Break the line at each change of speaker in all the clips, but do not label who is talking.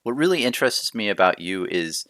What really interests me about you is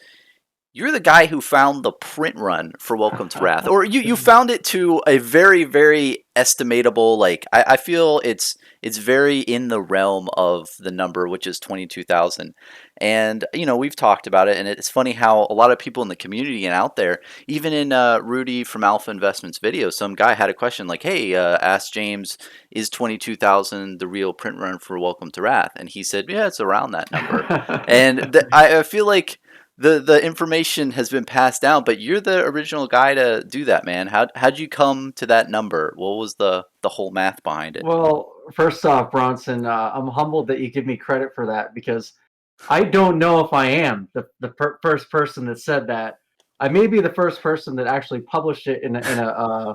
you're the guy who found the print run for Welcome to Wrath, or you found it to a very, very estimatable. Like I feel it's very in the realm of the number, which is 22,000. And we've talked about it, and it's funny how a lot of people in the community and out there, even in Rudy from Alpha Investments video, some guy had a question like, "Hey, ask James, is 22,000 the real print run for Welcome to Wrath?" And he said, "Yeah, it's around that number." And I feel like the information has been passed down, but you're the original guy to do that, man. How'd you come to that number? What was the whole math behind it?
Well, first off, Bronson, I'm humbled that you give me credit for that because I don't know if I am the first person that said that. I may be the first person that actually published it in a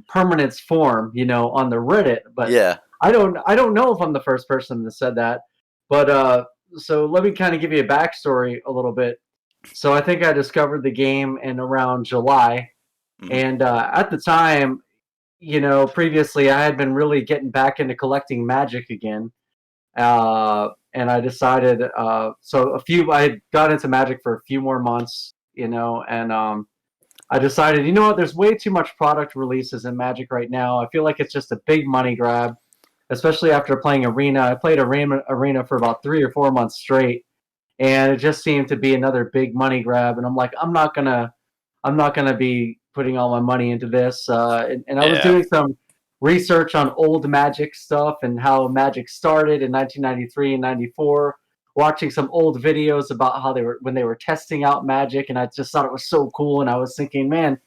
permanence form, on the Reddit. But
Yeah.
I don't know if I'm the first person that said that. But so let me kind of give you a backstory a little bit. So I think I discovered the game in around July,
Hmm.
and at the time, previously I had been really getting back into collecting magic again. And I decided, I had got into magic for a few more months, and I decided, you know what, there's way too much product releases in magic right now. I feel like it's just a big money grab, especially after playing arena. I played arena for about 3 or 4 months straight, and it just seemed to be another big money grab. And I'm like, I'm not gonna be putting all my money into this. And I was
Yeah.
doing some research on old Magic stuff and how Magic started in 1993 and 94. Watching some old videos about how they were testing out Magic, and I just thought it was so cool. And I was thinking, man,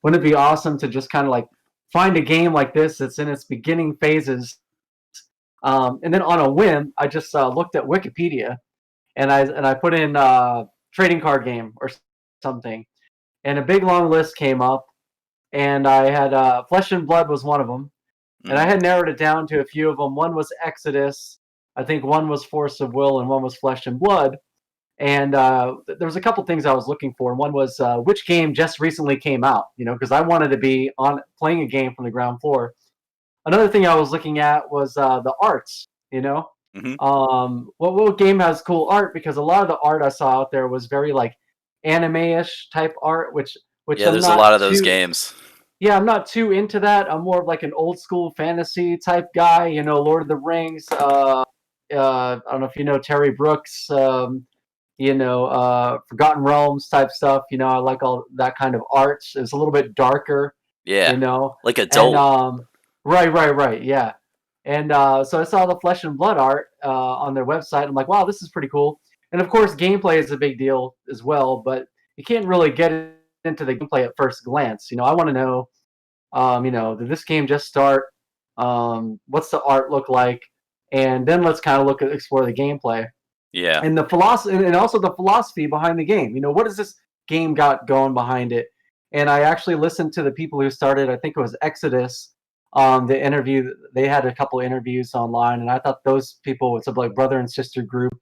wouldn't it be awesome to just kind of like find a game like this that's in its beginning phases? And then on a whim, I just looked at Wikipedia, and I put in trading card game or something, and a big long list came up, and I had Flesh and Blood was one of them, and I
Hmm.
had narrowed it down to a few of them. One was Exodus, I think one was Force of Will, and one was Flesh and Blood. And there was a couple things I was looking for. One was which game just recently came out, because I wanted to be on playing a game from the ground floor. Another thing I was looking at was the arts.
Hmm.
What game has cool art? Because a lot of the art I saw out there was very like anime-ish type art, which
Yeah,
I'm
there's a
not
lot of those
too.
games.
Yeah, I'm not too into that. I'm more of like an old school fantasy type guy. Lord of the Rings. I don't know if you know Terry Brooks. Forgotten Realms type stuff. I like all that kind of art. It's a little bit darker.
Yeah,
You know,
like
and
adult.
right, yeah. And so I saw the Flesh and Blood art on their website. I'm like, wow, this is pretty cool. And of course, gameplay is a big deal as well, but you can't really get into the gameplay at first glance. I want to know, did this game just start? What's the art look like? And then let's kind of explore the gameplay
Yeah.
and the philosophy, and also the philosophy behind the game. What does this game got going behind it? And I actually listened to the people who started. I think it was Exodus. The interview, they had a couple interviews online, and I thought those people, it's a like brother and sister group.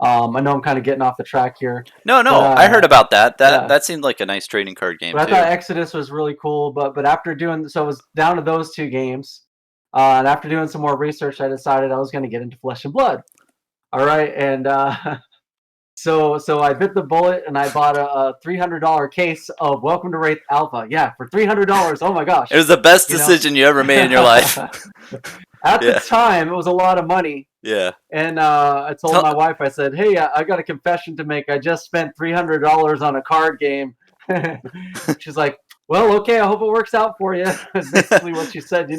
I know I'm kind of getting off the track here,
No,
but
no, I heard about that. That
yeah,
that seemed like a nice trading card game
but I thought
too.
Exodus was really cool. But after doing so, I was down to those two games, and after doing some more research, I decided I was going to get into Flesh and Blood. All right, and so I bit the bullet and I bought a $300 case of Welcome to Rathe Alpha. Yeah, for $300. Oh my
It
gosh,
was the best
you know.
decision you ever made in your life.
At the
Yeah.
time, it was a lot of money,
Yeah.
and I told
Tell,
my wife, I said, "Hey, I got a confession to make. I just spent $300 on a card game." She's like, "Well, okay. I hope it works out for you." Is basically what she said.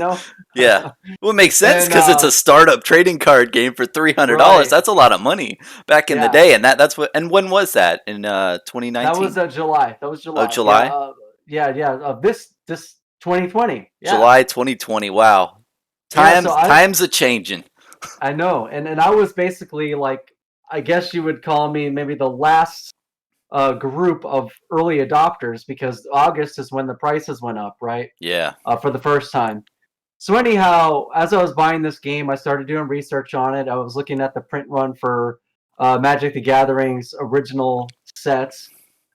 yeah. Well, it makes sense
And
because it's a startup trading card game for $300.
right,
That's a lot of money back in the
yeah.
day, and that's what. And when was that? In
That was
2019?
July. That was
Oh,
July. Yeah,
July.
yeah. This 2020. Yeah,
July 2020. Wow.
yeah. So
Times a changing.
I know, and I was basically like, I guess you would call me maybe the last group of early adopters because August is when the prices went up, right?
Yeah.
For the first time. So anyhow, as I was buying this game, I started doing research on it. I was looking at the print run for Magic the Gathering's original sets.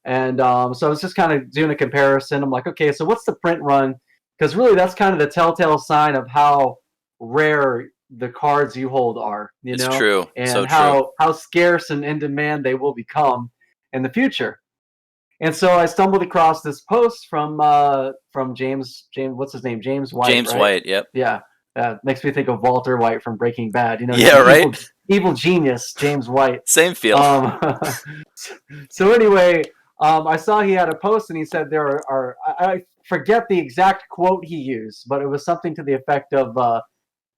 And so I was just kind of doing a comparison. I'm like, okay, so what's the print run? Because really, that's kind of the telltale sign of how rare the cards you hold are,
It's true. So
and
true.
how scarce and in demand they will become in the future. And so I stumbled across this post from James, what's his name? James White,
James
right?
White. Yep.
Yeah. Makes me think of Walter White from Breaking Bad. He's
Yeah.
an
Right.
evil genius, James White.
Same feel.
So anyway, I saw he had a post and he said there are I forget the exact quote he used, but it was something to the effect of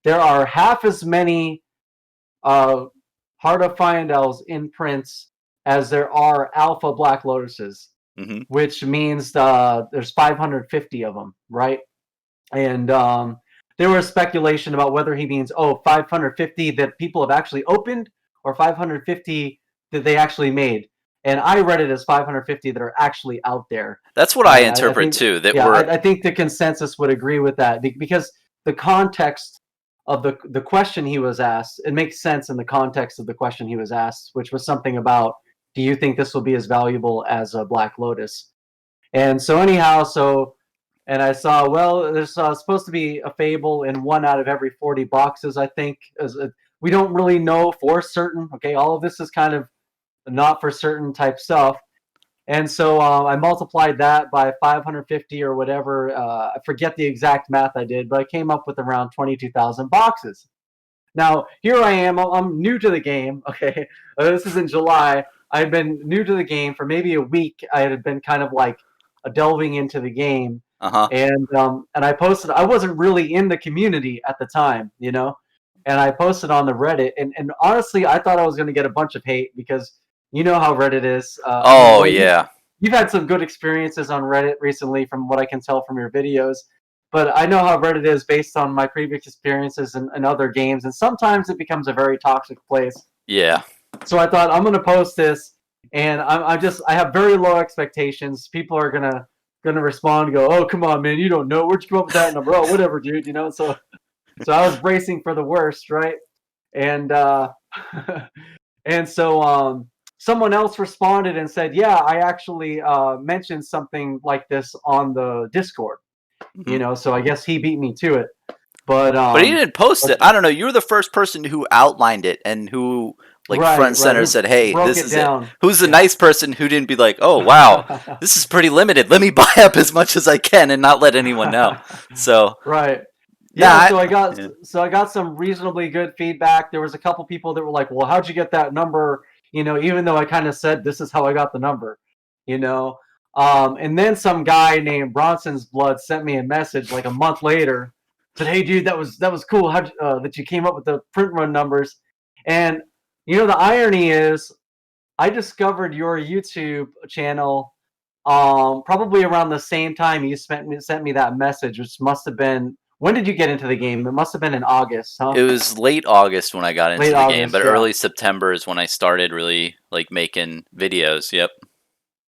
there are half as many Heart of Fyendals in prints as there are Alpha Black Lotuses,
Mm-hmm.
which means there's 550 of them, right? And there was speculation about whether he means 550 that people have actually opened or 550 that they actually made. And I read it as 550 that are actually out there.
That's what I
And I
interpret
think,
too. That
yeah,
we're
I think the consensus would agree with that because the context of the question he was asked, it makes sense in the context of the question he was asked, which was something about, do you think this will be as valuable as a Black Lotus? And so anyhow, and I saw, well, there's supposed to be a fable in 1 out of every 40 boxes, I think. We don't really know for certain. Okay, all of this is kind of not for certain type stuff. And so I multiplied that by 550 or whatever. I forget the exact math I did, but I came up with around 22,000 boxes. Now, here I am. I'm new to the game. Okay, this is in July. I've been new to the game for maybe a week. I had been kind of like delving into the game,
uh-huh.
and I posted. I wasn't really in the community at the time, and I posted on the Reddit. And honestly, I thought I was going to get a bunch of hate because you know how Reddit is. I mean,
Oh
Roy,
yeah.
you've had some good experiences on Reddit recently, from what I can tell from your videos. But I know how Reddit is based on my previous experiences in other games, and sometimes it becomes a very toxic place.
Yeah.
So I thought I'm gonna post this, and I have very low expectations. People are gonna respond and go, "Oh, come on, man, you don't know. Where'd you come up with that number? Oh, whatever, dude." So I was bracing for the worst, right? And and so someone else responded and said, "Yeah, I actually mentioned something like this on the Discord."
Mm-hmm.
So I guess he beat me to it. But
But he didn't post it. I don't know. You were the first person who outlined it and who, like, front
right,
center
who
said, "Hey,
broke
this
it
is it."
down?
Who's the
Yeah.
nice person who didn't be like, "Oh, wow, this is pretty limited. Let me buy up as much as I can and not let anyone know." So,
Right.
nah,
Yeah, so I got
yeah.
some reasonably good feedback. There was a couple people that were like, "Well, how'd you get that number?" Even though I kind of said this is how I got the number, you know. And then some guy named Bronsonsblood sent me a message like a month later, said, "Hey, dude, that was cool. How that you came up with the print run numbers?" And the irony is, I discovered your YouTube channel probably around the same time you sent me that message, which must have been, when did you get into the game? It must have been in August, huh?
It was late August when I got
Late
into the game, but
August, yeah.
early September is when I started really like making videos. Yep.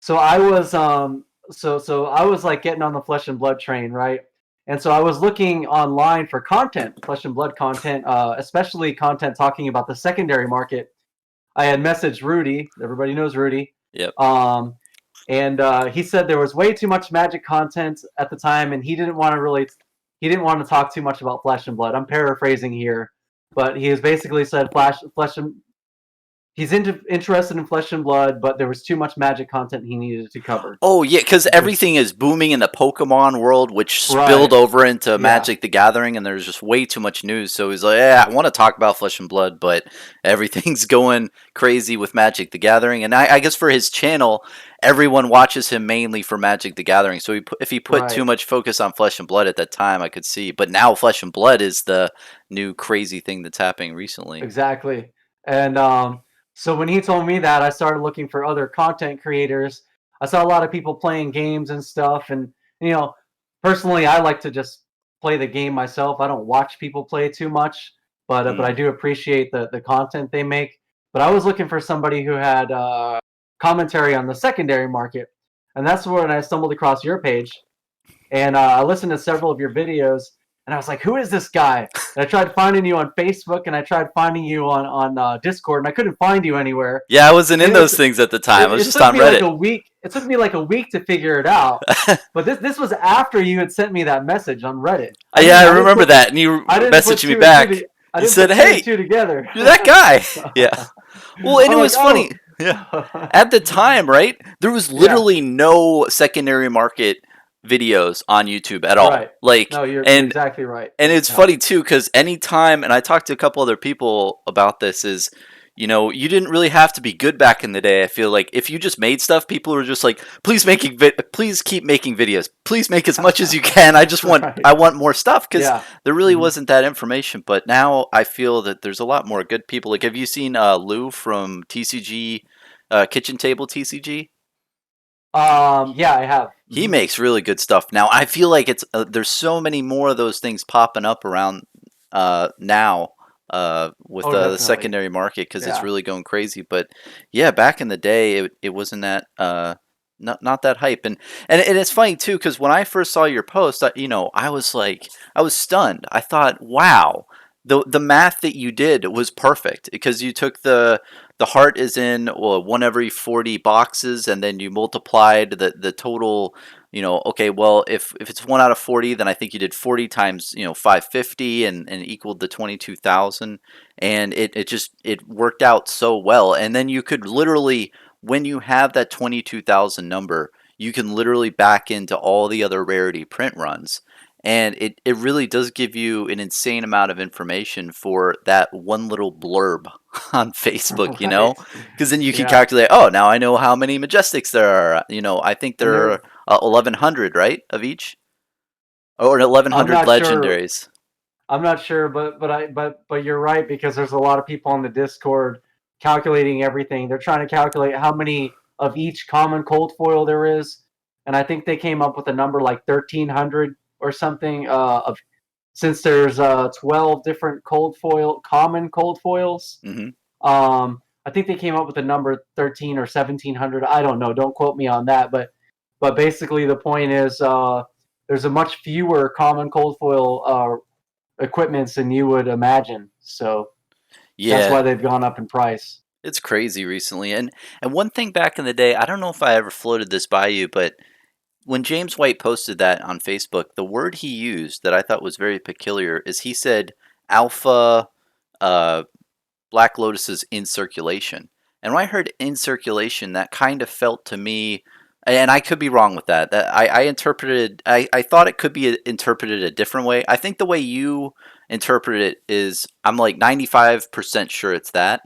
So I was so I was like getting on the Flesh and Blood train, right? And so I was looking online for content, Flesh and Blood content, especially content talking about the secondary market. I had messaged Rudy. Everybody knows Rudy.
Yep.
And he said there was way too much Magic content at the time, and he didn't want to talk too much about Flesh and Blood. I'm paraphrasing here, but he has basically said he's interested in Flesh and Blood, but there was too much Magic content he needed to cover.
Oh yeah, because everything is booming in the Pokemon world, which spilled
Right.
over into
Yeah.
Magic the Gathering, and there's just way too much news. So he's like, "Yeah, I want to talk about Flesh and Blood, but everything's going crazy with Magic the Gathering." And I guess for his channel, everyone watches him mainly for Magic the Gathering. So if he put too
Right.
much focus on Flesh and Blood at that time, I could see. But now Flesh and Blood is the new crazy thing that's happening recently.
Exactly. And so when he told me that, I started looking for other content creators. I saw a lot of people playing games and stuff, and personally, I like to just play the game myself. I don't watch people play too much, but I do appreciate the content they make. But I was looking for somebody who had commentary on the secondary market, and that's when I stumbled across your page, and I listened to several of your videos, and I was like, "Who is this guy?" And I tried finding you on Facebook, and I tried finding you on Discord, and I couldn't find you anywhere.
Yeah, I wasn't in
And
those things at the time. I was
it
just
took
on
me like
Reddit.
a week. It took me like a week to figure it out. But this was after you had sent me that message on Reddit.
Yeah, I remember that, and you
I didn't put
messaged me
two and two.
back.
I
You
didn't
said,
put two and
"Hey,
two together.
you're that guy." Yeah. Well, and
I'm
it
like,
was funny.
oh.
Yeah. At the time, right? There was
Yeah,
literally no secondary market videos on YouTube at all.
right.
Like,
No, you're
and
exactly right.
it's
Yeah.
funny too because anytime, and I talked to a couple other people about this, is you didn't really have to be good back in the day. I feel like if you just made stuff, people were just like, please keep making videos, please make as much as you can.
Right.
I want more stuff because
Yeah.
there really
hmm
wasn't that information. But now I feel that there's a lot more good people. Like, have you seen Lou from TCG, Kitchen Table TCG?
Yeah, I have.
He makes really good stuff. Now I feel like it's there's so many more of those things popping up around now with
Oh,
the
definitely.
secondary market because it's
Yeah.
really going crazy. But yeah, back in the day, it wasn't that not that hype. And it's funny too because when I first saw your post, I was like I was stunned. I thought, wow. The math that you did was perfect because you took the heart is in well, one every 40 boxes, and then you multiplied the total. Okay, well, if it's 1 out of 40, then I think you did 40 times 550 and equaled the 22,000, and it worked out so well. And then you could literally, when you have that 22,000 number, you can literally back into all the other rarity print runs, and it really does give you an insane amount of information for that one little blurb on Facebook,
Right.
because then you can
Yeah.
calculate, oh, now I know how many Majestics there are. I think
And
there
there,
are 1,100, right, of each? Or
I'm
1,100
not sure.
legendaries.
I'm not sure, but you're right because there's a lot of people on the Discord calculating everything. They're trying to calculate how many of each common cold foil there is, and I think they came up with a number like 1,300 or something. Of since there's 12 different common cold foils.
Hmm.
I think they came up with a number 13 or 1,700. I don't know. Don't quote me on that, but basically the point is there's a much fewer common cold foil equipments than you would imagine. So that's
Yeah,
why they've gone up in price.
it's crazy recently. And one thing back in the day, I don't know if I ever floated this by you, but when James White posted that on Facebook, the word he used that I thought was very peculiar is he said alpha uh, Black Lotuses in circulation. And when I heard in circulation, that kind of felt to me, and I could be wrong with that. That I thought it could be interpreted a different way. I think the way you interpret it is, I'm like 95% sure it's that.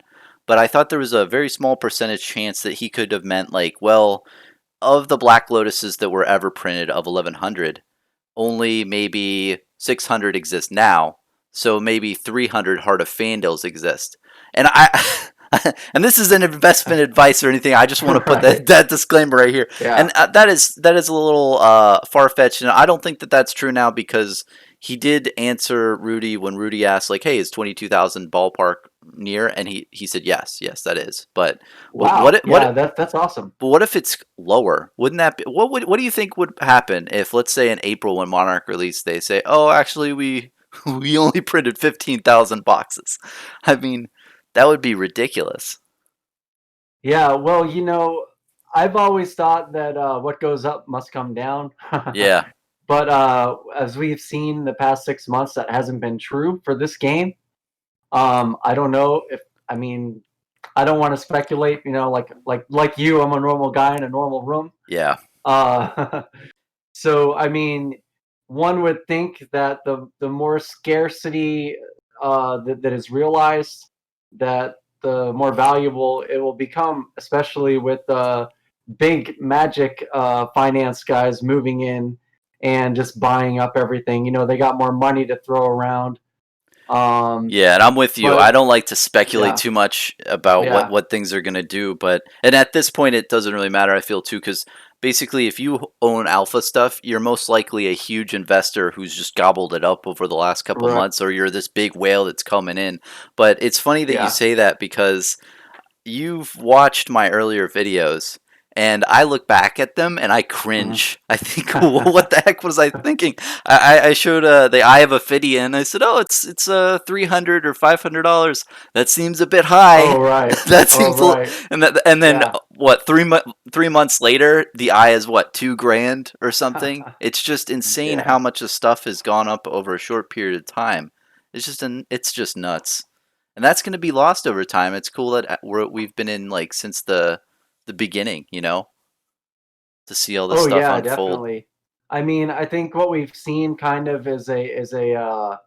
But I thought there was a very small percentage chance that he could have meant like, well, of the Black Lotuses that were ever printed of 1100, only maybe 600 exist now, so maybe 300 Heart of Fandals exist. And and this isn't investment advice or anything. I just want to put
Right.
that disclaimer right here.
Yeah.
And that is a little far fetched, and I don't think that that's true now because he did answer Rudy when Rudy asked like, "Hey, is 22,000 ballpark near?" And he said, "Yes, yes, that is." But
Wow. Yeah, that's awesome.
what if it's lower? Wouldn't that be what do you think would happen if, let's say, in April when Monarch released, they say, "Oh, actually we we only printed 15,000 boxes." I mean, that would be ridiculous.
Yeah. Well, I've always thought that what goes up must come down.
Yeah.
But as we've seen the past 6 months, that hasn't been true for this game. I don't know if I mean I don't want to speculate. Like you, I'm a normal guy in a normal room.
Yeah.
Uh, so I mean, one would think that the more scarcity that is realized, that the more valuable it will become, especially with big magic finance guys moving in and just buying up everything. They got more money to throw around. Um,
Yeah, and I'm with you. I
but
don't like to speculate
yeah,
too much about what
yeah,
what things are going to do, and at this point it doesn't really matter, I feel too, cuz basically if you own alpha stuff, you're most likely a huge investor who's just gobbled it up over the last couple
right,
months, or you're this big whale that's coming in. But it's funny that you
yeah.
say that because you've watched my earlier videos, and I look back at them and I
Mhm.
cringe. I think, what the heck was I thinking? I showed the Eye of Ophidian. And I said, oh, it's $300 or $500. That seems a bit high.
Oh right,
That
oh
seems a little,
right,
and then
yeah.
what? 3 months later, the Eye is what, 2 grand or something. It's just insane how
Yeah.
much the stuff has gone up over a short period of time. it's just nuts, and that's going to be lost over time. It's cool that we've been in like since the beginning, to see all this
Oh
stuff
yeah,
unfold.
definitely. I mean, I think what we've seen kind of is a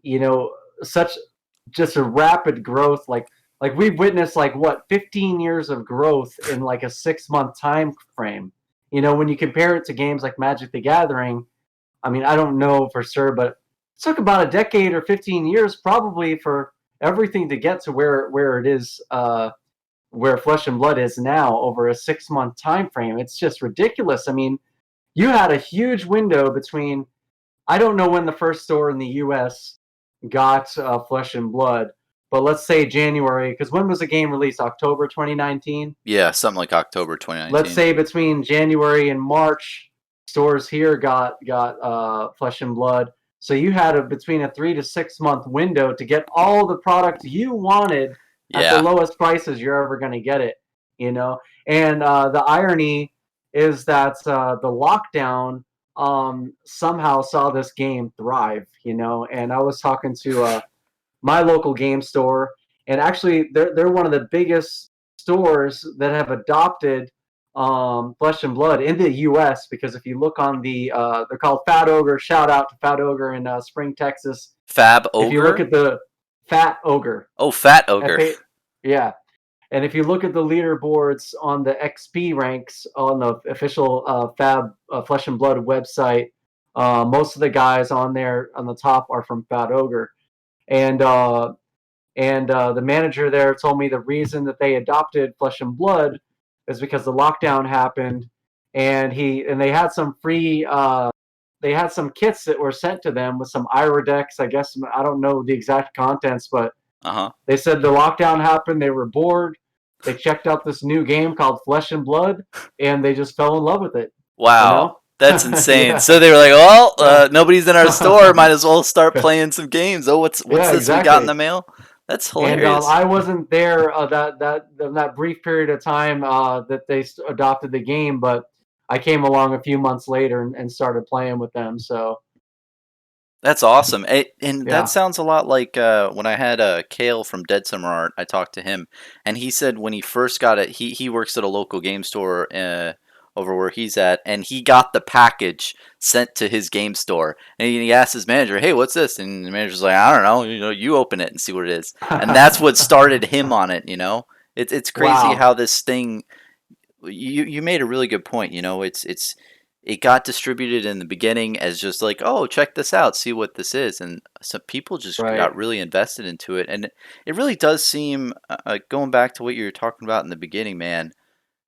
you know, such just a rapid growth. Like we've witnessed like what 15 years of growth in like a 6 month time frame. When you compare it to games like Magic the Gathering, I mean, I don't know for sure, but it took about a decade or 15 years probably for everything to get to where it is, where Flesh and Blood is now over a 6 month time frame. It's just ridiculous. I mean, you had a huge window between, I don't know when the first store in the U.S. got Flesh and Blood, but let's say January, because when was the game released? October 2019?
Yeah, something like October
Let's
2019.
say between January and March, stores here got Flesh and Blood. So you had between a 3 to 6 month window to get all the product you wanted at the
Yeah,
lowest prices you're ever going to get it. You know, and the irony is that the lockdown somehow saw this game thrive. And I was talking to my local game store, and actually they're one of the biggest stores that have adopted Flesh and Blood in the U.S. Because if you look on they're called Fat Ogre. Shout out to Fat Ogre in Spring, Texas.
Fab
If you look
Ogre.
at the Fat Ogre,
Oh, Fat
F
Ogre.
A, yeah, and if you look at the leaderboards on the XP ranks on the official Fab Flesh and Blood website, most of the guys on there on the top are from Fat Ogre, and the manager there told me the reason that they adopted Flesh and Blood is because the lockdown happened, and they had some free. They had some kits that were sent to them with some Ira decks. I guess I don't know the exact contents, but
Uh huh.
they said the lockdown happened. They were bored. They checked out this new game called Flesh and Blood, and they just fell in love with it. You
Wow,
know?
that's insane.
Yeah.
So they were like, "Well,
Yeah.
nobody's in our store. Might as well start playing some games." Oh, what's
Yeah.
this we got in the
Exactly.
mail? That's
And
hilarious.
I wasn't there that brief period of time that they adopted the game, but I came along a few months later and started playing with them. So
That's awesome. And that
yeah.
sounds a lot like when I had Kale from Dead Summer Art. I talked to him, and he said when he first got it, he works at a local game store over where he's at, and he got the package sent to his game store, and he asked his manager, "Hey, what's this?" And the manager's like, "I don't know. You open it and see what it is." And that's what started him on it. It's crazy
Wow.
how this thing. You made a really good point. It got distributed in the beginning as just like, oh, check this out, see what this is, and some people just
Right.
got really invested into it, and it really does seem, going back to what you were talking about in the beginning, man.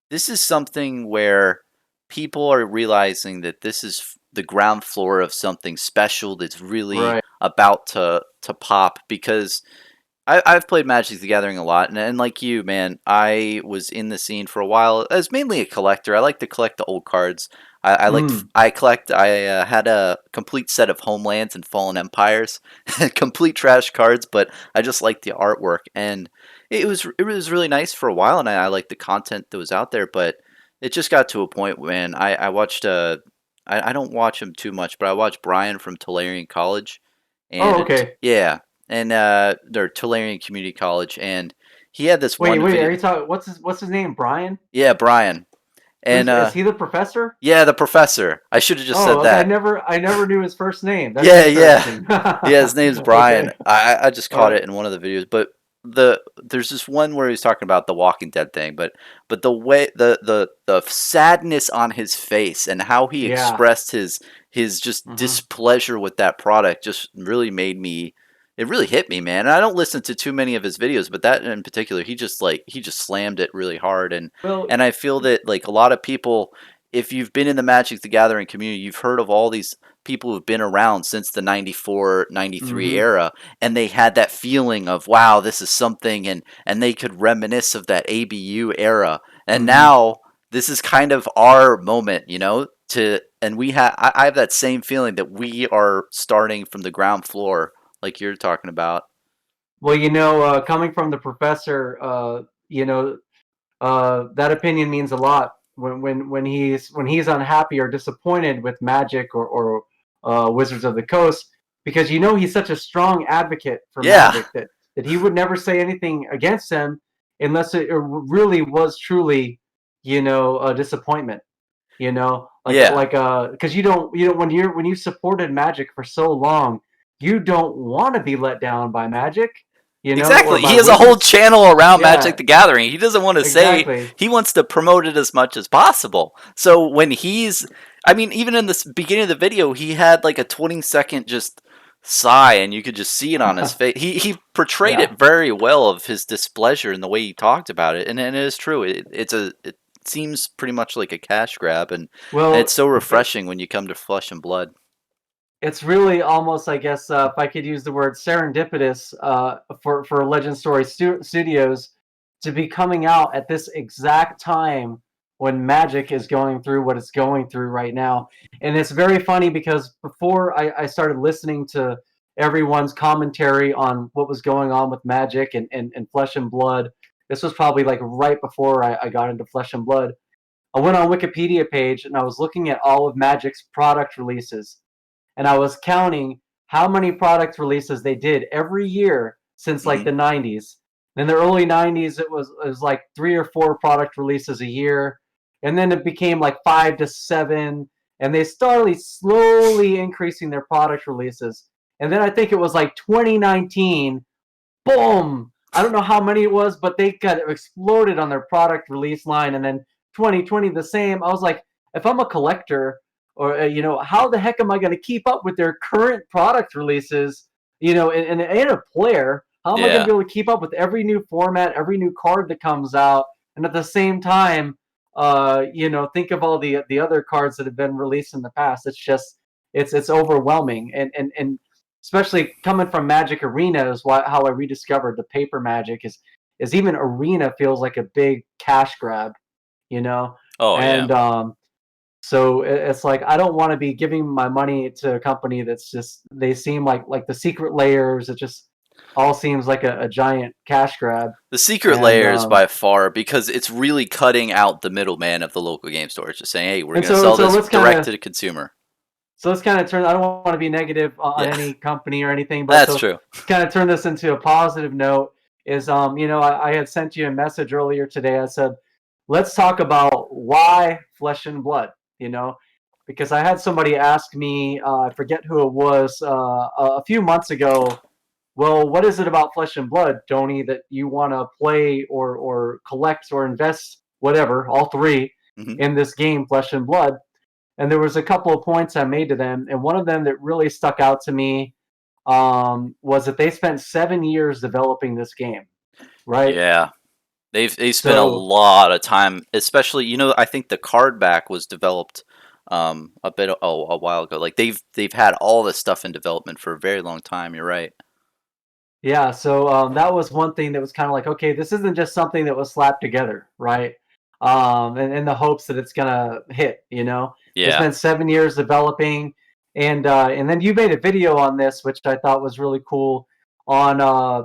This is something where people are realizing that this is the ground floor of something special that's really
Right.
about to pop because I've played Magic the Gathering a lot, and like you, man, I was in the scene for a while as mainly a collector. I like to collect the old cards.
Mm.
I collect. I had a complete set of Homelands and Fallen Empires, complete trash cards, but I just liked the artwork, and it was really nice for a while, and I liked the content that was out there. But it just got to a point when I watched. I don't watch him too much, but I watched Brian from Tularian College,
Oh,
and
okay.
yeah, and their Tularian Community College, and he had this
Wait,
one
wait.
video.
Are you talking? What's his name? Brian?
Yeah, Brian, and
Is he the professor?
yeah, the professor. I should have just
Oh,
said
okay. I
that.
never I never knew his first name. That's
Yeah, yeah,
interesting.
yeah. His name's Brian.
Okay.
I just
All
caught
right.
it in one of the videos, but there's this one where he's talking about the Walking Dead thing, but the way the sadness on his face and how he
Yeah.
expressed his just
Hmm.
displeasure with that product just really made me. It really hit me, man. And I don't listen to too many of his videos, but that in particular, he just slammed it really hard,
Well.
and I feel that like a lot of people, if you've been in the Magic the Gathering community, you've heard of all these people who've been around since the 94, 93
Hmm.
era, and they had that feeling of, wow, this is something, and they could reminisce of that ABU era. And
Hmm.
now this is kind of our moment, and I have that same feeling that we are starting from the ground floor, like you're talking about.
Well, coming from the professor, that opinion means a lot when he's unhappy or disappointed with Magic or Wizards of the Coast, because he's such a strong advocate for
Yeah,
Magic that he would never say anything against him unless it really was truly, a disappointment.
yeah.
Because you don't when you supported Magic for so long, you don't want to be let down by Magic, or
Exactly.
by
He has a whole
Wizards.
channel around Magic
Yeah,
the Gathering. He doesn't want to say,
exactly.
he wants to promote it as much as possible. So when I mean, even in the beginning of the video, he had like a 20-second just sigh, and you could just see it on his face. He portrayed
Yeah.
it very well of his displeasure in the way he talked about it, and it is true. It seems pretty much like a cash grab, and it's
Well,
so refreshing when you come to Flesh and Blood.
it's really almost, I guess, if I could use the word serendipitous, for Legend Story Studios to be coming out at this exact time when Magic is going through what it's going through right now. And it's very funny because before I started listening to everyone's commentary on what was going on with Magic and Flesh and Blood, this was probably like right before I got into Flesh and Blood. I went on Wikipedia page and I was looking at all of Magic's product releases, and I was counting how many product releases they did every year since like
Hmm.
the 90s. In the early 90s, it was like 3 or 4 product releases a year, and then it became like 5 to 7, and they started slowly increasing their product releases. And then I think it was like 2019, boom! I don't know how many it was, but they got exploded on their product release line, and then 2020 the same. I was like, if I'm a collector, or how the heck am I going to keep up with their current product releases? And a player, how am I going to
Yeah.
be able to keep up with every new format, every new card that comes out, and at the same time, think of all the other cards that have been released in the past. It's overwhelming, and especially coming from Magic Arena is how I rediscovered the paper Magic is even Arena feels like a big cash grab, you know,
Oh yeah.
and so it's like I don't want to be giving my money to a company that's just they seem like the secret layers. It just all seems like a giant cash grab,
The secret
and
layer is by far because it's really cutting out the middleman of the local game store. It's just saying, hey, we're
and
going to
so
sell
so
this
let's kind
direct
of
to the consumer.
So let's kind of turn. I don't want to be negative on
Yeah,
any company or anything, but
that's
so
true.
let's kind of turn this into a positive note. I had sent you a message earlier today. I said, let's talk about why Flesh and Blood. Because I had somebody ask me, I forget who it was, a few months ago. Well, what is it about Flesh and Blood, Tony, that you want to play or collect or invest, whatever, all three,
Hmm.
in this game, Flesh and Blood? And there was a couple of points I made to them, and one of them that really stuck out to me was that they spent 7 years developing this game, right?
Yeah, they've spent a
So
lot of time, especially I think the card back was developed a bit a while ago. Like they've had all this stuff in development for a very long time. You're right.
yeah, so that was one thing that was kind of like, okay, this isn't just something that was slapped together, right? And in the hopes that it's gonna hit, They
Yeah.
spent 7 years developing, and then you made a video on this, which I thought was really cool, on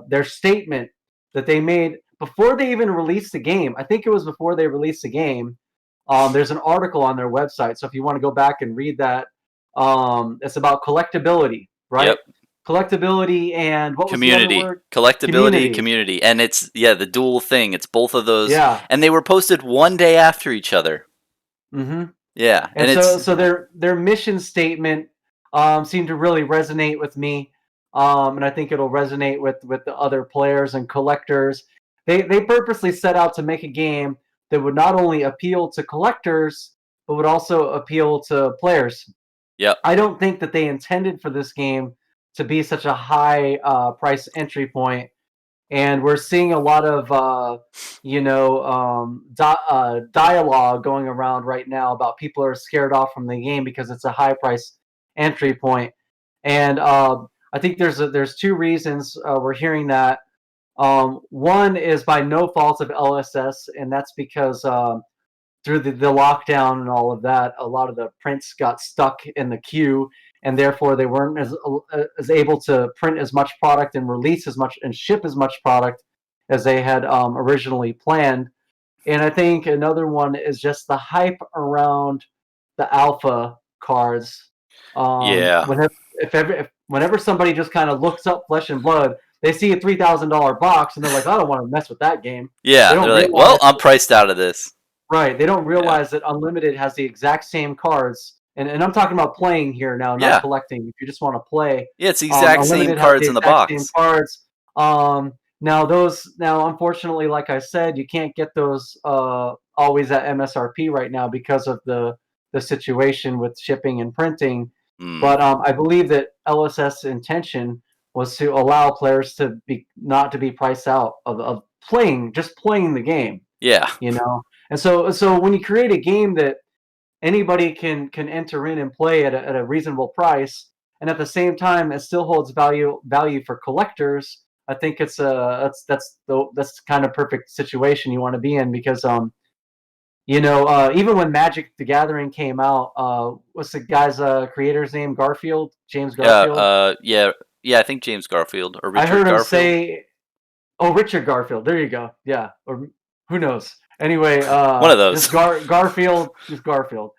their statement that they made before they even released the game. I think it was before they released the game. There's an article on their website, so if you want to go back and read that, it's about collectability, right?
Yep.
Collectability, and what was the other
Community,
word?
collectability,
Community.
community, and it's the dual thing. It's both of those,
Yeah.
and they were posted one day after each other.
hmm
Yeah, and
And
it's
so their mission statement seemed to really resonate with me, and I think it'll resonate with the other players and collectors. They purposely set out to make a game that would not only appeal to collectors but would also appeal to players.
yep.
I don't think that they intended for this game to be such a high price entry point, and we're seeing a lot of dialogue going around right now about people are scared off from the game because it's a high price entry point. And I think there's 2 reasons we're hearing that. One is by no fault of LSS, and that's because through the lockdown and all of that, a lot of the prints got stuck in the queue, and therefore they weren't as able to print as much product and release as much and ship as much product as they had originally planned. And I think another one is just the hype around the alpha cards.
Yeah.
Whenever, if whenever somebody just kind of looks up Flesh and Blood, they see a $3,000 box and they're like, I don't want to mess with that game. They
Yeah,
don't
they're like, well,
realize,
I'm priced out of this.
right? They don't
Yeah,
realize that Unlimited has the exact same cards, and I'm talking about playing here now, not
yeah,
collecting. If you just want to play,
yeah. It's the exact same
Unlimited has the
cards in the
exact same
box.
cards. Now unfortunately, like I said, you can't get those always at MSRP right now because of the situation with shipping and printing.
Mm,
But I believe that LSS intention was to allow players to be not to be priced out of playing the game,
yeah,
you know. And so when you create a game that anybody can enter in and play at a reasonable price, and at the same time it still holds value for collectors, I think it's that's the kind of perfect situation you want to be in, because even when Magic the Gathering came out, what's the guy's creator's name? Garfield, James
yeah,
Garfield.
yeah, yeah. I think James Garfield or
I
Richard
heard him
Garfield.
say, "Oh, Richard Garfield." There you go. Yeah, or who knows? Anyway,
One of those.
Garfield, just Garfield.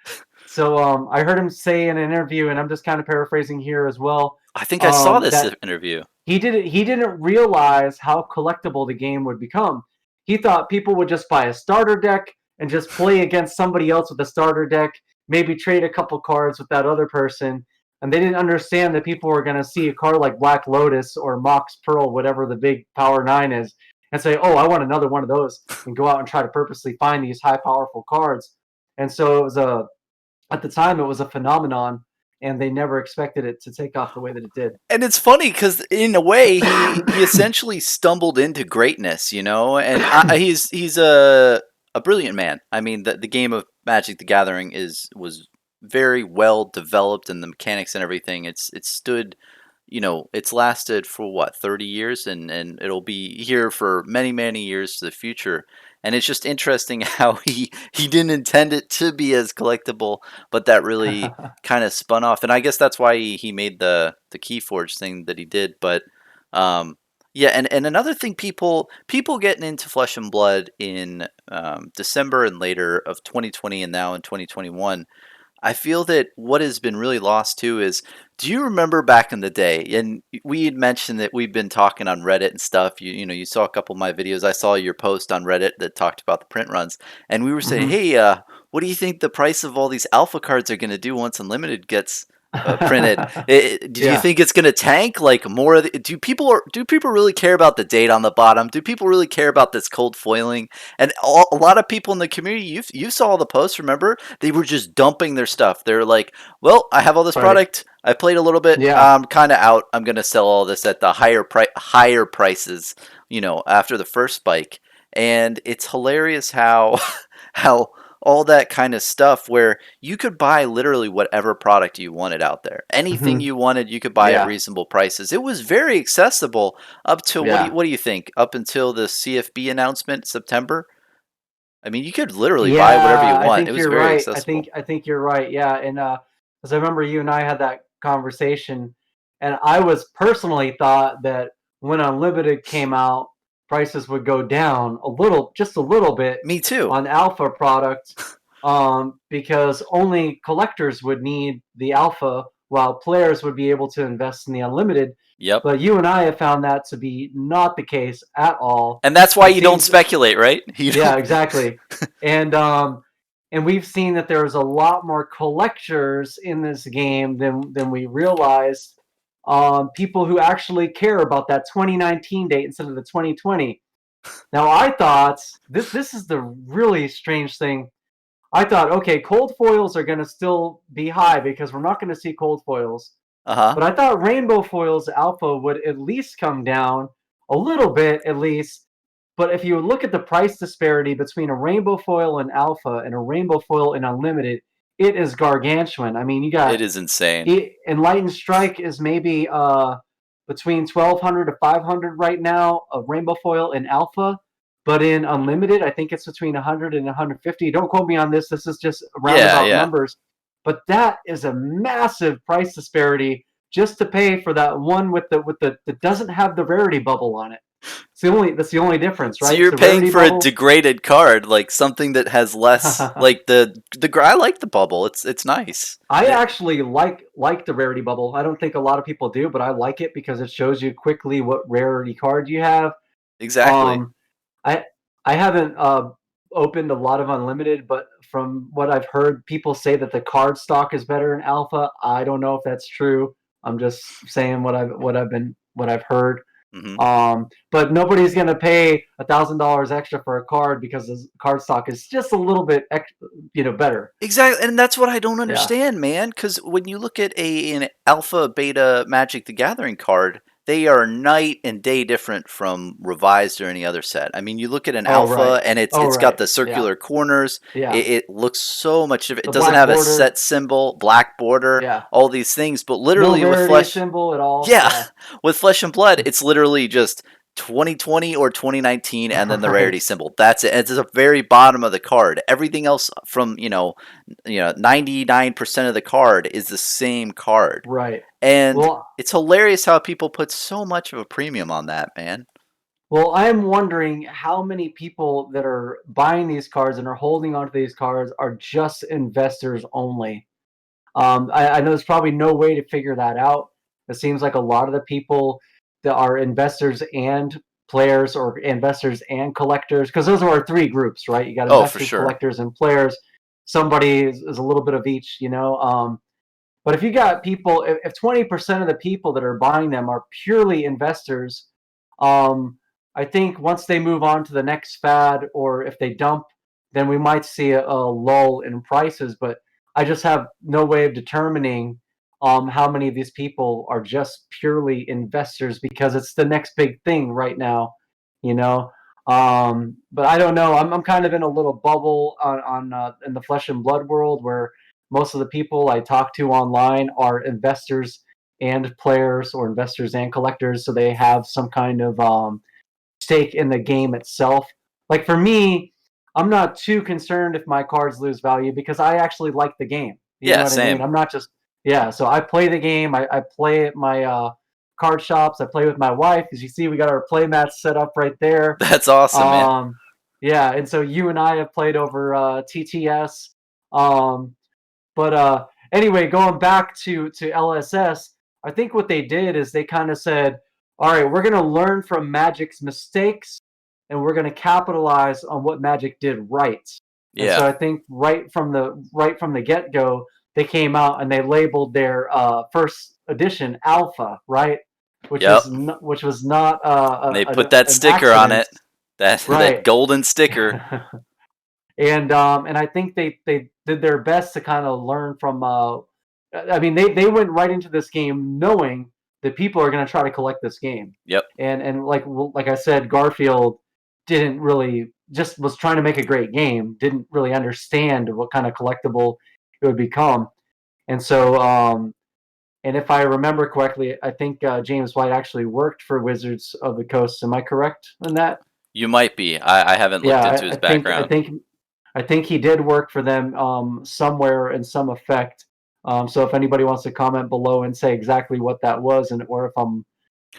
So I heard him say in an interview, and I'm just kind of paraphrasing here as well,
I think I saw this
that
interview.
he didn't realize how collectible the game would become. He thought people would just buy a starter deck and just play against somebody else with a starter deck, maybe trade a couple cards with that other person, and they didn't understand that people were going to see a card like Black Lotus or Mox Pearl, whatever the big Power 9 is, and say, "Oh, I want another one of those," and go out and try to purposely find these high powerful cards. And so it was at the time it was a phenomenon, and they never expected it to take off the way that it did.
And it's funny because in a way he essentially stumbled into greatness, you know. And he's a brilliant man. I mean, the game of Magic the Gathering was very well developed, and the mechanics and everything. It's stood, you know, it's lasted for what 30 years, and it'll be here for many years to the future. And it's just interesting how he didn't intend it to be as collectible, but that really kind of spun off. And I guess that's why he made the Keyforge thing that he did. But yeah, and another thing, people getting into Flesh and Blood in December and later of 2020 and now in 2021. I feel that what has been really lost too is, do you remember back in the day? And we had mentioned that we've been talking on Reddit and stuff. You know, you saw a couple of my videos. I saw your post on Reddit that talked about the print runs, and we were saying,
Hmm.
hey, what do you think the price of all these alpha cards are going to do once Unlimited gets printed? Do you
Yeah.
think it's going to tank like more? Do people really care about the date on the bottom? Do people really care about this cold foiling? And a lot of people in the community, you saw the posts. Remember, they were just dumping their stuff. They're like, well, I have all this
Right.
product. I played a little bit.
Yeah.
I'm kind of out. I'm gonna sell all this at the higher prices. You know, after the first spike, and it's hilarious how how all that kind of stuff where you could buy literally whatever product you wanted out there. Anything
Hmm.
you wanted, you could buy at
Yeah.
reasonable prices. It was very accessible up to
Yeah.
what do you think? Up until the CFB announcement September. I mean, you could literally buy whatever you
Yeah, I
want. It
think
was
you're
very
right.
accessible.
I think you're right. Yeah, and because I remember you and I had that conversation, and I was personally thought that when Unlimited came out, prices would go down a little, just a little bit
Me too.
on Alpha product, because only collectors would need the Alpha, while players would be able to invest in the Unlimited.
Yep.
But you and I have found that to be not the case at all.
And that's why
It
you don't
seems
speculate, right? You
Yeah,
don't.
exactly. And we've seen that there's a lot more collectors in this game than we realized. People who actually care about that 2019 date instead of the 2020. Now I thought this is the really strange thing. I thought, okay, cold foils are going to still be high because we're not going to see cold foils.
Uh huh.
But I thought rainbow foils alpha would at least come down a little bit, at least. But if you look at the price disparity between a rainbow foil in alpha and a rainbow foil in unlimited, it is gargantuan. I mean, you got
It is insane.
Enlightened Strike is maybe between 1,200 to 500 right now, a rainbow foil in alpha. But in unlimited, I think it's between 100 and 150. Don't quote me on this. This is just
Yeah,
roundabout
yeah.
numbers. But that is a massive price disparity just to pay for that one with the that doesn't have the rarity bubble on it. That's the only difference,
So
right? It's
you're
the
paying
rarity
for a
bubble.
degraded card, like something that has less, like I like the bubble. It's nice.
I actually like the rarity bubble. I don't think a lot of people do, but I like it because it shows you quickly what rarity card you have.
Exactly.
Um, I I haven't opened a lot of unlimited, but from what I've heard, people say that the card stock is better in alpha. I don't know if that's true. I'm just saying what I've heard.
Hmm.
But nobody's gonna pay $1,000 extra for a card because the card stock is just a little bit, better.
Exactly, and that's what I don't
Yeah.
understand, man. Because when you look at an alpha, beta Magic the Gathering card, they are night and day different from revised or any other set. I mean, you look at an
Oh right.
alpha, and
Oh
it's got
right.
the
Yeah.
circular corners.
Yeah.
It looks so much different. It
The
doesn't
black
have a
border.
set symbol, black border,
Yeah.
all these things. But
No
literally with
rarity
Flesh,
symbol at all.
yeah,
Yeah.
with Flesh and Blood, it's literally just 2020 or 2019 and then the rarity
Right.
symbol. That's it. It's at the very bottom of the card. Everything else from, 99% of the card is the same card.
Right.
And
Well,
it's hilarious how people put so much of a premium on that, man.
I'm wondering how many people that are buying these cards and are holding onto these cards are just investors only. I know there's probably no way to figure that out. It seems like a lot of the people that are investors and players, or investors and collectors, because those are our three groups, right? You got
Oh, for
investors,
sure.
collectors, and players. Somebody is a little bit of each, you know. But if you got people, if 20% of the people that are buying them are purely investors, um, I think once they move on to the next fad, or if they dump, then we might see a lull in prices. But I just have no way of determining how many of these people are just purely investors because it's the next big thing right now, you know. But I don't know. I'm kind of in a little bubble on in the flesh and blood world where most of the people I talk to online are investors and players, or investors and collectors, so they have some kind of stake in the game itself. Like for me, I'm not too concerned if my cards lose value because I actually like the game. You know
Yeah,
what I mean?
same.
I'm not just, yeah. So I play the game. I play at my card shops. I play with my wife. As you see, we got our play mats set up right there.
That's awesome, man.
Yeah, and so you and I have played over TTS. Um, but anyway, going back to LSS, I think what they did is they kind of said, "All right, we're going to learn from Magic's mistakes, and we're going to capitalize on what Magic did right." And so
Yeah.
I think right from the get go, they came out and they labeled their first edition Alpha, right,
Yep.
which was not
And they put that
an
sticker on
accident,
it. That
right?
golden sticker.
And I think they did their best to kind of learn from. I mean, they went right into this game knowing that people are going to try to collect this game,
Yep.
and like I said, Garfield didn't really, just was trying to make a great game, didn't really understand what kind of collectible it would become, and so and if I remember correctly, I think James White actually worked for Wizards of the Coast. Am I correct in that?
You might be. I haven't
Yeah,
looked into his background.
I think he did work for them somewhere in some effect. So if anybody wants to comment below and say exactly what that was, and or if I'm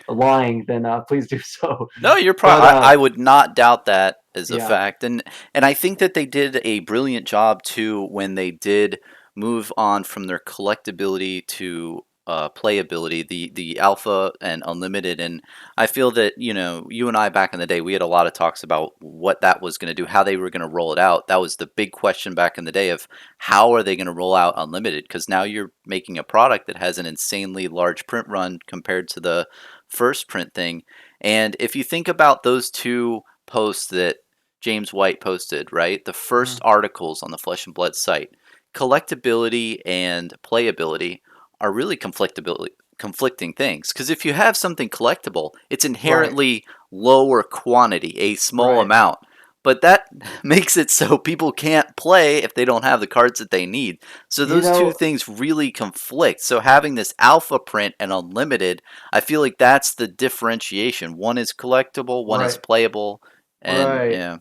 lying, then please do so.
No, you're
But
probably. I would not doubt that as a
yeah,
fact, and I think that they did a brilliant job too when they did move on from their collectability to playability, the alpha and unlimited. And I feel that you and I back in the day, we had a lot of talks about what that was going to do, how they were going to roll it out. That was the big question back in the day of how are they going to roll out unlimited? Because now you're making a product that has an insanely large print run compared to the first print thing. And if you think about those two posts that James White posted, right? The first
mm,
articles on the Flesh and Blood site, collectability and playability are really conflicting things. Because if you have something collectible, it's
right,
inherently lower quantity, a small
right.
amount. But that makes it so people can't play if they don't have the cards that they need. So
You
those two
know,
things really conflict. So having this alpha print and unlimited, I feel like that's the differentiation. One is collectible, one is
right,
playable, and
right.
yeah,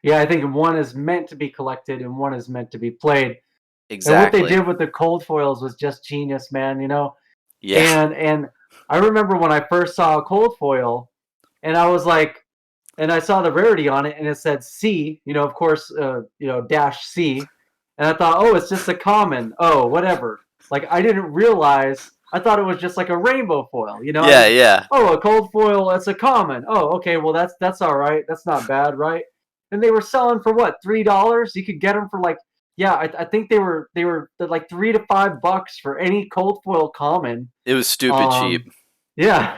Yeah, I think one is meant to be collected and one is meant to be played. And what they
exactly.
did with the cold foils was just genius, man. You know,
Yeah.
and I remember when I first saw a cold foil, and I was like, and I saw the rarity on it, and it said C, of course, -C, and I thought, oh, it's just a common. Oh, whatever. Like I didn't realize. I thought it was just like a rainbow foil.
Yeah, yeah.
Oh, a cold foil. That's a common. Oh, okay. Well, that's all right. That's not bad, right? And they were selling for what, $3? You could get them for like, yeah, I think they were like $3 to $5 for any cold foil common.
It was stupid cheap.
Um, yeah,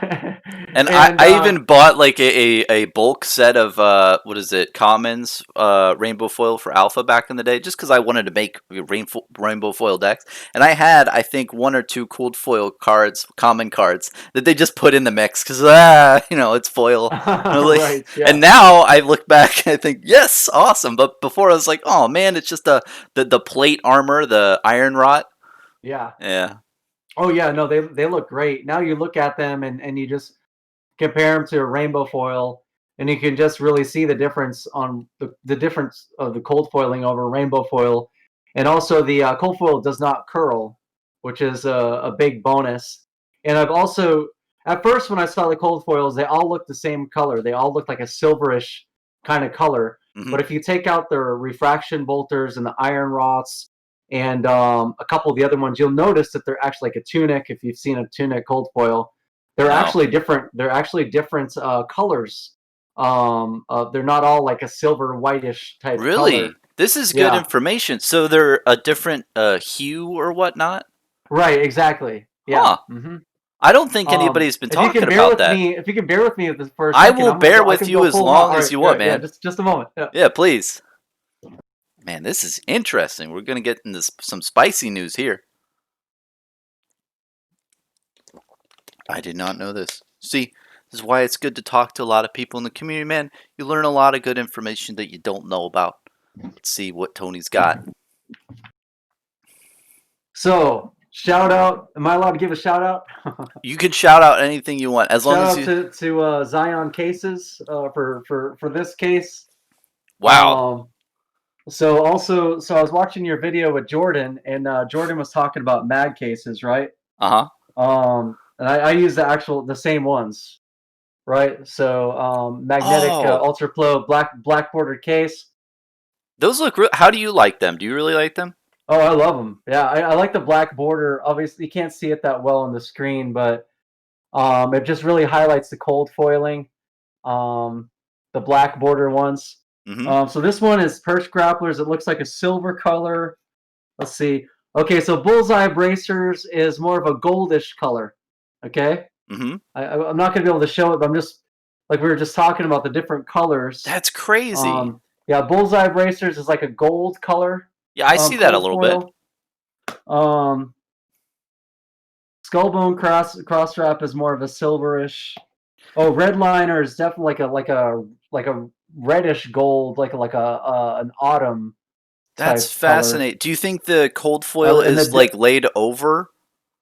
And
and
I even bought like a bulk set of what is it, commons, rainbow foil for alpha back in the day, just because I wanted to make rainbow foil decks. And I had, I think, one or two cold foil cards, common cards, that they just put in the mix because it's foil.
right, yeah,
And now I look back and I think, yes, awesome. But before I was like, oh man, it's just the plate armor, the iron rot.
yeah.
Yeah.
Oh yeah, no, they look great. Now you look at them and you just compare them to a rainbow foil, and you can just really see the difference on the difference of the cold foiling over rainbow foil, and also the cold foil does not curl, which is a big bonus. And I've also, at first when I saw the cold foils, they all looked the same color. They all looked like a silverish kind of color.
Hmm.
But if you take out the refraction bolters and the iron rots and a couple of the other ones, you'll notice that they're actually like a tunic. If you've seen a tunic cold foil, they're
No.
actually different. They're actually different colors. They're not all like a silver whitish type color.
Really? This is good
Yeah,
information. So they're a different hue or whatnot?
right. Exactly. Yeah.
Huh. I don't think
Um,
anybody's been
if you can
talking
bear
about
with
that.
me, if you can bear with me for a
I
second,
will bear
I
with
can
you
go
as
full hot.
long
All
as
right,
you
all
want,
right, yeah,
man.
just a moment. Yeah.
Yeah, please. Man, this is interesting. We're going to get into some spicy news here. I did not know this. See, this is why it's good to talk to a lot of people in the community, man. You learn a lot of good information that you don't know about. Let's see what Tony's got.
So shout out. Am I allowed to give a shout out?
You can shout out anything you want, as long
Shout
as
out
you...
to Zion Cases for this case.
Wow.
So I was watching your video with Jordan, and Jordan was talking about mag cases, right?
Uh-huh.
And I use the same ones, right? So magnetic
Oh,
ultra flow black bordered case.
those look real. How do you like them? Do you really like them?
Oh, I love them. Yeah, I like the black border. Obviously, you can't see it that well on the screen, but it just really highlights the cold foiling. The black border ones.
Mm-hmm.
So this one is Perch Grapplers. It looks like a silver color. Let's see. Okay, so Bullseye Bracers is more of a goldish color. Okay,
Mm-hmm.
I'm not going to be able to show it, but I'm just like we were just talking about the different colors.
That's crazy.
Yeah, Bullseye Bracers is like a gold color.
Yeah, I see that a
Cold
little bit.
foil. Skullbone cross wrap is more of a silverish. Oh, Redliner is definitely like a reddish gold, like an autumn
That's
type color.
fascinating. Do you think the cold foil
And
is like laid over?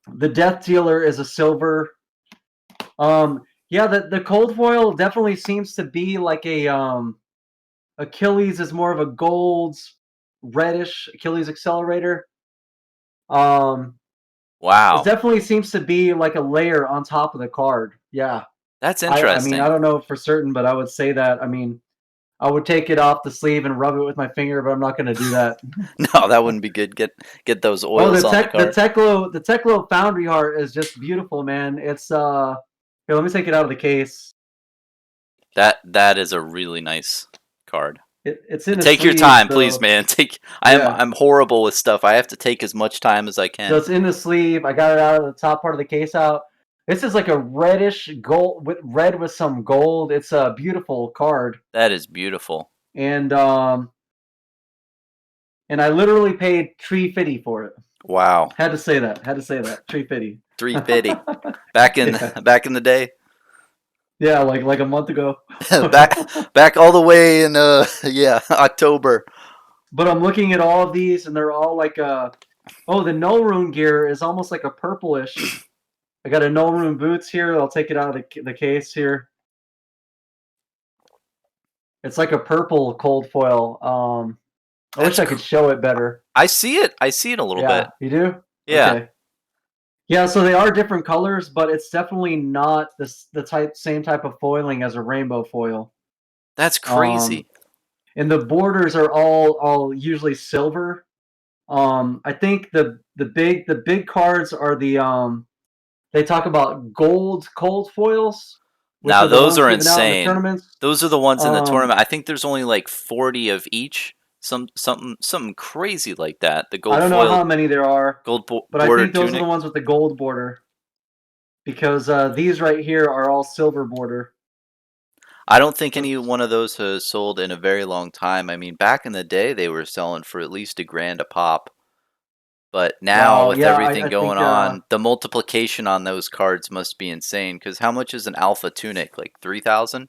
the Death Dealer is a silver. Yeah, the cold foil definitely seems to be like a Achilles is more of a gold, reddish Achilles accelerator. It
Wow,
definitely seems to be like a layer on top of the card. Yeah.
that's
I mean, I
interesting.
don't know for certain, but I would say that. I mean, I would take it off the sleeve and rub it with my finger, but I'm not going to do that.
No, that wouldn't be good. Get those
Oh,
oils on the card.
the Teklo Foundry Heart is just beautiful, man. It's here, let me take it out of the case.
That is a really nice card.
It's in the
Take your
sleeve,
time, please,
so
man. Take.
yeah.
I'm horrible with stuff. I have to take as much time as I
So
can.
it's in the sleeve. I got it out of the top part of the case out. This is like a reddish gold with red with some gold. It's a beautiful card.
That is beautiful.
And I literally paid $350 for it.
Wow.
Had to say that. $350.
350. Back in
Yeah.
back in the day.
Yeah, like a month ago.
back all the way in yeah, October.
But I'm looking at all of these, and they're all like oh, the No Rune gear is almost like a purplish. I got a No Rune boots here. I'll take it out of the case here. It's like a purple cold foil. I wish I could show it better.
I see it. I see it a little bit.
Yeah, you do?
Yeah.
Okay. Yeah, so they are different colors, but it's definitely not the same type of foiling as a rainbow foil.
That's
Um,
crazy.
and the borders are all usually silver. I think the big cards are they talk about gold cold foils, which
Now
are the
those
ones
are
given out in the
insane.
tournaments.
Those are the ones in the
Um,
tournament. I think there's only like 40 of each. Something crazy like that. The
I
gold
don't know
foil,
how many there are, but I
border
think those are the
tunic.
ones with the gold border because these right here are all silver border.
I don't think
So,
any one of those has sold in a very long time. I mean, back in the day, they were selling for at least $1,000 a pop. But now,
wow,
with
yeah,
everything
I
going
think
on, the multiplication on those cards must be insane. Because how much is an alpha tunic? Like 3,000?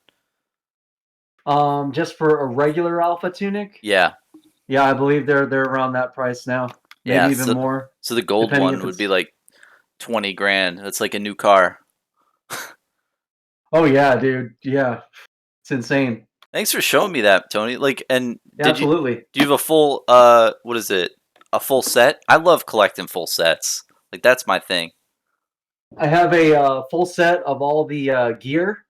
just for a regular alpha tunic,
Yeah,
yeah, I believe they're around that price now, maybe
yeah.
even more,
So the gold
depending if
one would be
it's.
like 20 grand. That's like a new car.
Oh yeah, dude, yeah, it's insane.
Thanks for showing me that, Tony. Like, and
Yeah, absolutely.
do you have a full what is it? A full set? I love collecting full sets. Like that's my thing.
I have a full set of all the gear,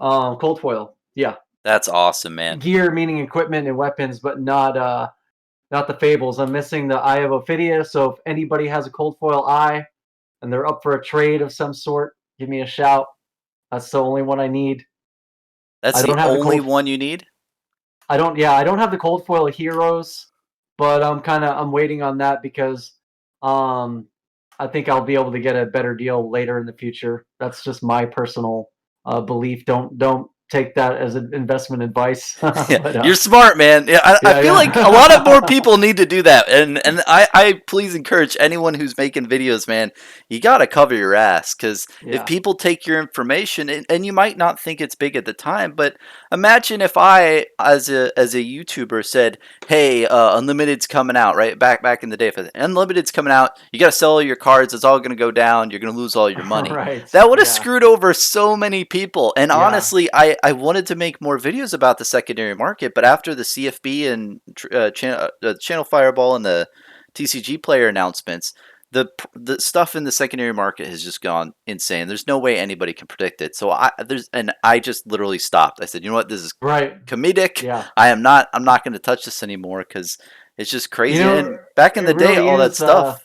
cold foil. Yeah,
That's awesome, man.
gear meaning equipment and weapons, but not the fables. I'm missing the Eye of Ophidia, so if anybody has a cold foil eye and they're up for a trade of some sort, give me a shout. That's the only one I need.
That's
I
the
don't have the
only
cold.
one you need?
I don't. Yeah, I don't have the cold foil heroes, but I'm waiting on that because um I think I'll be able to get a better deal later in the future. That's just my personal belief. Don't take that as an investment advice.
Yeah,
But
you're smart, man. Yeah, I
yeah,
feel like a lot of more
yeah.
people need to do that, and I please encourage anyone who's making videos, man. You gotta cover your ass because if
Yeah.
people take your information, and you might not think it's big at the time, but imagine if I, as a YouTuber, said, "Hey, Unlimited's coming out," right? Back in the day, if Unlimited's coming out, you gotta sell all your cards. It's all gonna go down. You're gonna lose all your money.
Right.
That would have
Yeah.
screwed over so many people. And
Yeah.
honestly, I wanted to make more videos about the secondary market, but after the CFB and Channel Fireball and the TCG player announcements, the stuff in the secondary market has just gone insane. There's no way anybody can predict it. So I just literally stopped. I said, you know what, this is
Right.
comedic.
Yeah.
I'm not going to touch this anymore because it's just
You
crazy.
know,
And back in
it
the day,
really
all that
is.
stuff.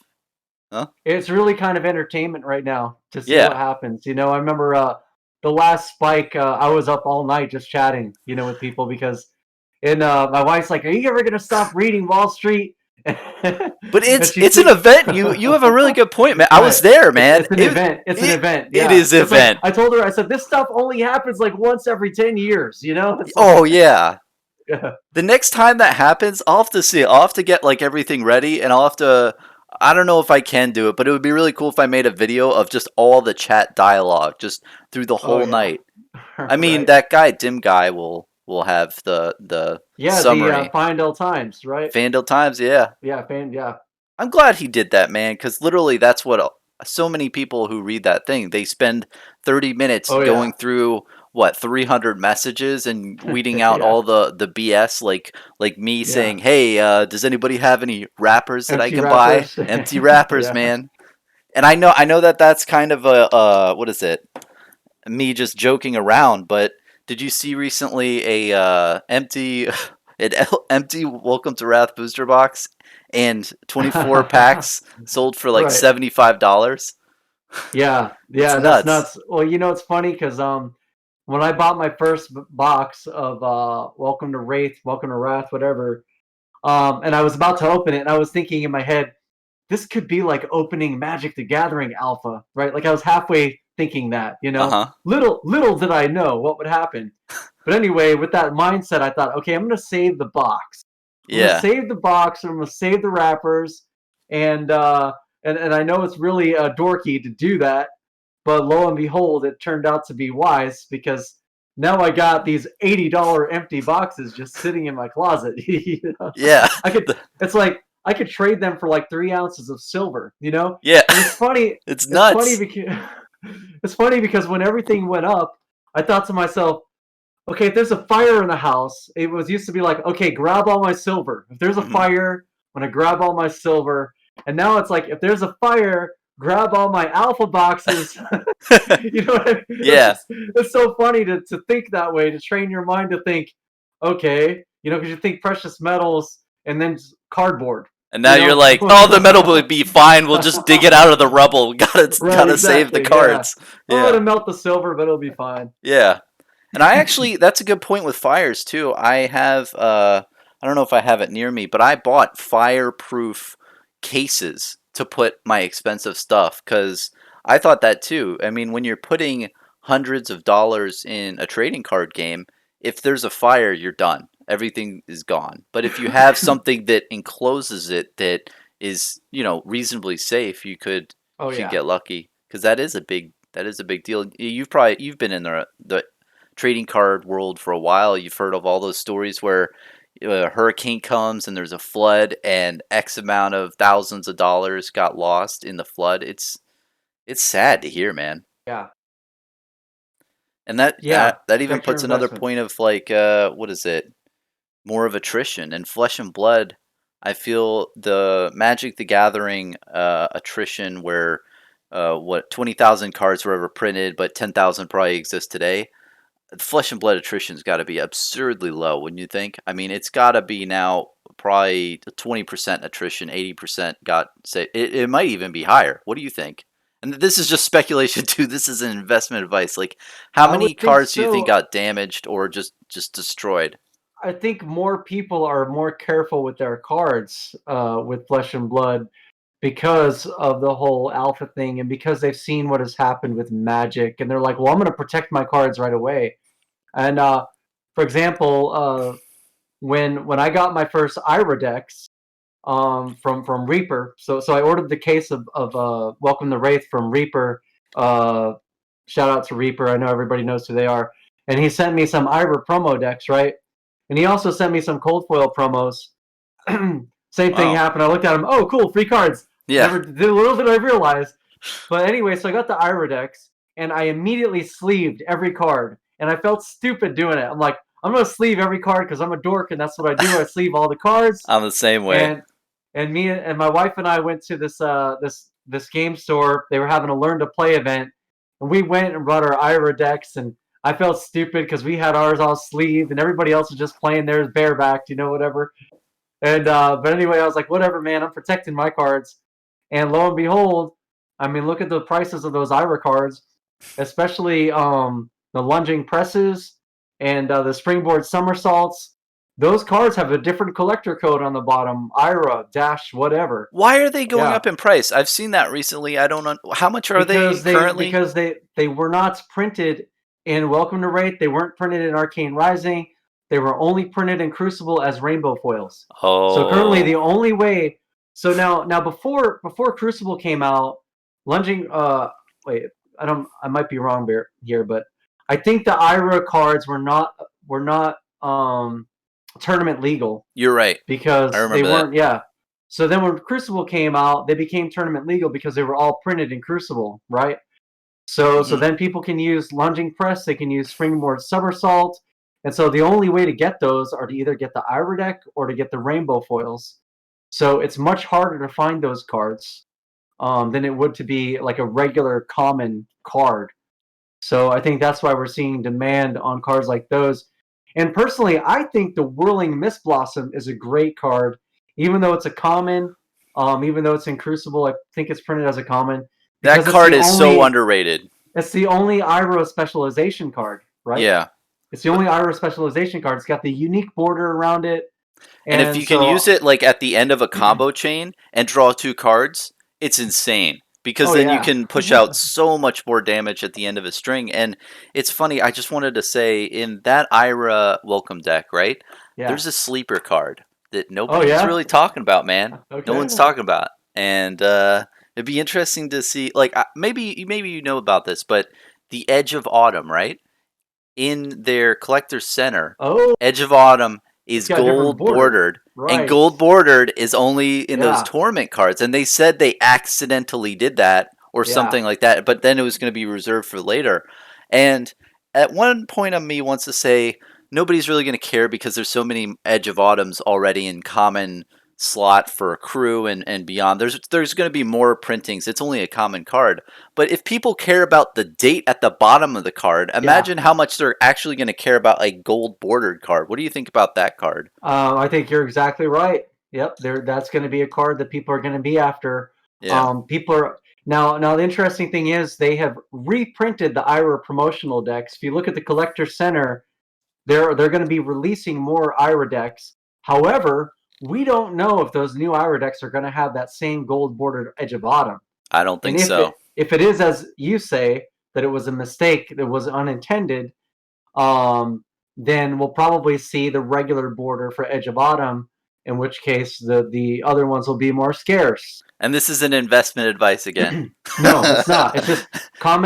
Huh?
It's really kind of entertainment right now to see what
Yeah.
happens. I remember the last spike. I was up all night just chatting, with people because, and my wife's like, "Are you ever gonna stop reading Wall Street?"
But
And she
it's an
see,
event. You have a really good point, man. I was
right?
there,
It's
man.
it's an event. It's an event.
It
Yeah.
is
It's like
event.
I told her. I said this stuff only happens like once every 10 years. It's like,
Oh yeah.
yeah,
The next time that happens, I'll have to see it. I'll have to get like everything ready, and I'll have to. I don't know if I can do it, but it would be really cool if I made a video of just all the chat dialogue, just through the
oh
whole
yeah,
night. I mean,
right.
that guy, Dim Guy, will have the
Yeah, the
summary.
Findell Times, right?
Fandle Times, yeah.
Yeah, yeah.
I'm glad he did that, man, because literally that's what so many people who read that thing, they spend 30 minutes
Oh yeah,
going through what 300 messages and weeding out
yeah,
all the BS, like me
yeah.
saying, "Hey, does anybody have any wrappers that I
Empty
can buy?
wrappers.
Empty wrappers,
Yeah.
man." And I know that that's kind of a what is it? Me just joking around, but did you see recently a empty empty Welcome to Wrath booster box and 24 packs sold for like
Right.
$75?
Yeah.
It's
Yeah. That's
nuts.
nuts. Well, it's funny because when I bought my first box of Welcome to Wraith, Welcome to Wrath, whatever, and I was about to open it, and I was thinking in my head, this could be like opening Magic the Gathering Alpha, right? Like I was halfway thinking that,
Uh-huh.
Little did I know what would happen. But anyway, with that mindset, I thought, okay, I'm gonna save the box. I'm gonna
Yeah.
save the box. I'm gonna save the wrappers, and and I know it's really dorky to do that, but lo and behold, it turned out to be wise because now I got these $80 empty boxes just sitting in my closet.
Yeah.
I could. It's like I could trade them for like 3 ounces of silver.
Yeah.
And it's funny.
It's
It's funny
nuts.
because it's funny because when everything went up, I thought to myself, okay, if there's a fire in the house, it was used to be like, okay, grab all my silver. If there's a
Mhm.
fire, I'm gonna grab all my silver. And now it's like, if there's a fire, grab all my alpha boxes. You know what I mean?
Yeah.
It's so funny to think that way, to train your mind to think, okay, because you think precious metals and then cardboard,
And now you're like, oh, the metal will be fine. We'll just dig it out of the rubble.
Right,
Gotta save the
exactly, yeah.
cards.
Oh,
Yeah.
it'll melt the silver, but it'll be fine.
Yeah. And I actually, that's a good point with fires too. I have, I don't know if I have it near me, but I bought fireproof cases to put my expensive stuff because I thought that too. I mean, when you're putting hundreds of dollars in a trading card game, if there's a fire, you're done. Everything is gone. But if you have something that encloses it that is, reasonably safe,
Oh
you could
yeah.
get lucky because that is a big deal. You've been in the trading card world for a while. You've heard of all those stories where a hurricane comes and there's a flood and X amount of thousands of dollars got lost in the flood. It's sad to hear, man.
Yeah.
And that
Yeah.
that even
Protect your
puts another
investment.
point of like what is it? More of attrition and Flesh and Blood. I feel the Magic the Gathering attrition where 20,000 cards were ever printed, but 10,000 probably exist today. Flesh and Blood attrition's got to be absurdly low, wouldn't you think? I mean, it's got to be now probably 20% attrition, 80% got say it might even be higher. What do you think? And this is just speculation too. This is an investment advice. Like, how
I
many
would think
cards do you think
so.
got damaged or just destroyed?
I think more people are more careful with their cards with Flesh and Blood because of the whole alpha thing and because they've seen what has happened with Magic, and they're like, well, I'm going to protect my cards right away. And for example, when I got my first Ira decks from Reaper, so I ordered the case of Welcome to Rathe from Reaper. Uh, Shout out to Reaper. I know everybody knows who they are. And he sent me some Ira promo decks, right? And he also sent me some cold foil promos. Same thing
Wow.
happened. I looked at them. Oh, cool, free cards.
Yeah.
Never did. Little did I realize. But anyway, so I got the Ira decks, and I immediately sleeved every card, and I felt stupid doing it. I'm like, I'm gonna sleeve every card because I'm a dork, and that's what I do. I sleeve all the cards,
I'm the same way.
and me and my wife and I went to this game store. They were having a learn to play event, and we went and brought our Ira decks, and I felt stupid because we had ours all sleeved, and everybody else was just playing theirs barebacked, whatever. And but anyway, I was like, whatever, man, I'm protecting my cards. And lo and behold, I mean, look at the prices of those Ira cards, especially the lunging presses and the springboard somersaults. Those cards have a different collector code on the bottom, Ira dash whatever.
Why are they going
Yeah,
up in price? I've seen that recently. I don't know how much are they currently?
because they were not printed in Welcome to Wraith. They weren't printed in Arcane Rising. They were only printed in Crucible as rainbow foils. So currently, the
Oh,
only way. So now before Crucible came out, lunging. Wait, I might be wrong here, but I think the Ira cards were not tournament legal
you're right. I
because they
remember that.
weren't. Yeah. So then when Crucible came out, they became tournament legal because they were all printed in Crucible, right? So
Hmm.
then people can use lunging press, they can use springboard somersault, and so the only way to get those are to either get the Ira deck or to get the rainbow foils. So it's much harder to find those cards than it would to be like a regular common card. So I think that's why we're seeing demand on cards like those. And personally, I think the Whirling Mist Blossom is a great card, even though it's a common, even though it's in Crucible. I think it's printed as a common
That
because it's
card
the
is so
only
underrated.
Iro specialization card, right?
Yeah.
It's the only Iro specialization card. It's got the unique border around it,
And if
and
you can
so
use it like at the end of a combo chain and draw two cards, it's insane. Because
oh
then you
yeah,
can push out so much more damage at the end of a string. And it's funny, I just wanted to say in that Ira welcome deck, right?
yeah.
There's a sleeper card that
Oh
nobody's
yeah.
really talking about, man. No
Okay.
one's talking about. And it'd be interesting to see like maybe you know about this, but the Edge of Autumn, right? In their collector's center,
Oh,
Edge of Autumn
it's
is
got a different
gold
border.
bordered, and
Right.
gold bordered is only in those
Yeah.
tournament cards. And they said they accidentally did that or
Yeah.
something like that, but then it was going to be reserved for later. And at one point of me wants to say nobody's really going to care because there's so many Edge of Autumns already in common slot for crew and beyond. There's going to be more printings. It's only a common card. But if people care about the date at the bottom of the card,
Yeah.
imagine how much they're actually going to care about a gold bordered card. What do you think about that card?
I think you're exactly right. Yep, that's going to be a card that people are going to be after.
Yeah,
People are now. The interesting thing is they have reprinted the IRA promotional decks. If you look at the collector center, they're going to be releasing more IRA decks. However, we don't know if those new IRA decks are going to have that same gold bordered edge of bottom.
I don't
And
think so.
if it is as you say that it was a mistake that was unintended, um, then we'll probably see the regular border for Edge of Autumn, in which case the other ones will be more scarce.
And this isn't investment advice again.
No, it's not. It's just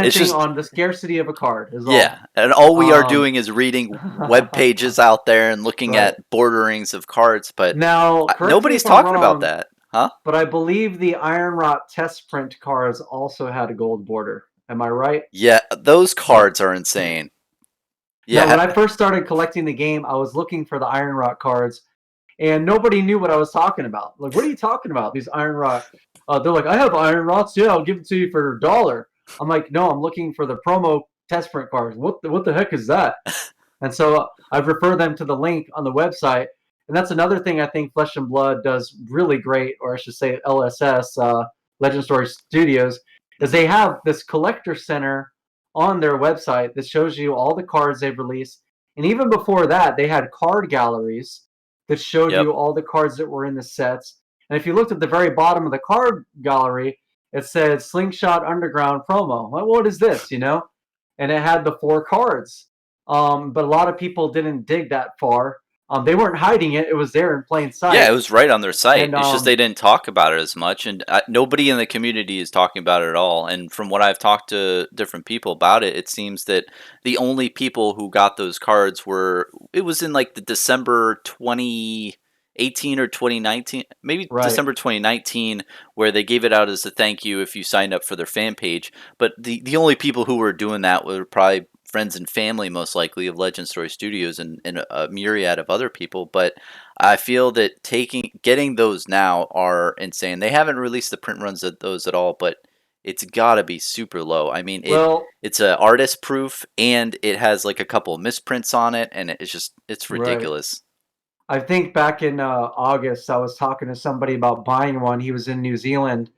It's
commenting
just
on the scarcity of a card is all.
yeah, and all we are
Um,
doing is reading web pages out there and looking
right.
at borderings of cards, but
Now, correct me
nobody's
if I'm
talking about
wrong,
that, huh?
but I believe the Iron Rot test print cards also had a gold border. Am I right?
Yeah, those
Like,
cards are insane.
now,
Yeah,
when I first started collecting the game, I was looking for the Iron Rot cards, and nobody knew what I was talking about. Like, what are you talking about? These Iron Rot? They're like, I have Iron Rots. Yeah, I'll give it to you for $1. I'm like, no, I'm looking for the promo test print cards. What the heck is that? And so I refer them to the link on the website. And that's another thing I think Flesh and Blood does really great, or I should say LSS, Legend Story Studios, is they have this collector center on their website that shows you all the cards they've released. And even before that, they had card galleries that showed
yep.
you all the cards that were in the sets. And if you looked at the very bottom of the card gallery, it said Slingshot Underground promo. Well, what is this, you know? And it had the 4 cards. But a lot of people didn't dig that far. They weren't hiding it; it was there in plain
Yeah, it
sight.
was right on their site.
And
It's just they didn't talk about it as much, and nobody in the community is talking about it at all. And from what I've talked to different people about it, it seems that the only people who got those cards were it was in like the December 2018 or 2019, maybe
right,
December 2019, where they gave it out as a thank you if you signed up for their fan page. But the only people who were doing that were probably friends and family, most likely, of Legend Story Studios and a myriad of other people. But I feel that getting those now are insane. They haven't released the print runs of those at all, but it's got to be super low. I mean,
well,
it's a artist proof and it has like a couple of misprints on it, and it's
right.
ridiculous.
I think back in August, I was talking to somebody about buying one. He was in New Zealand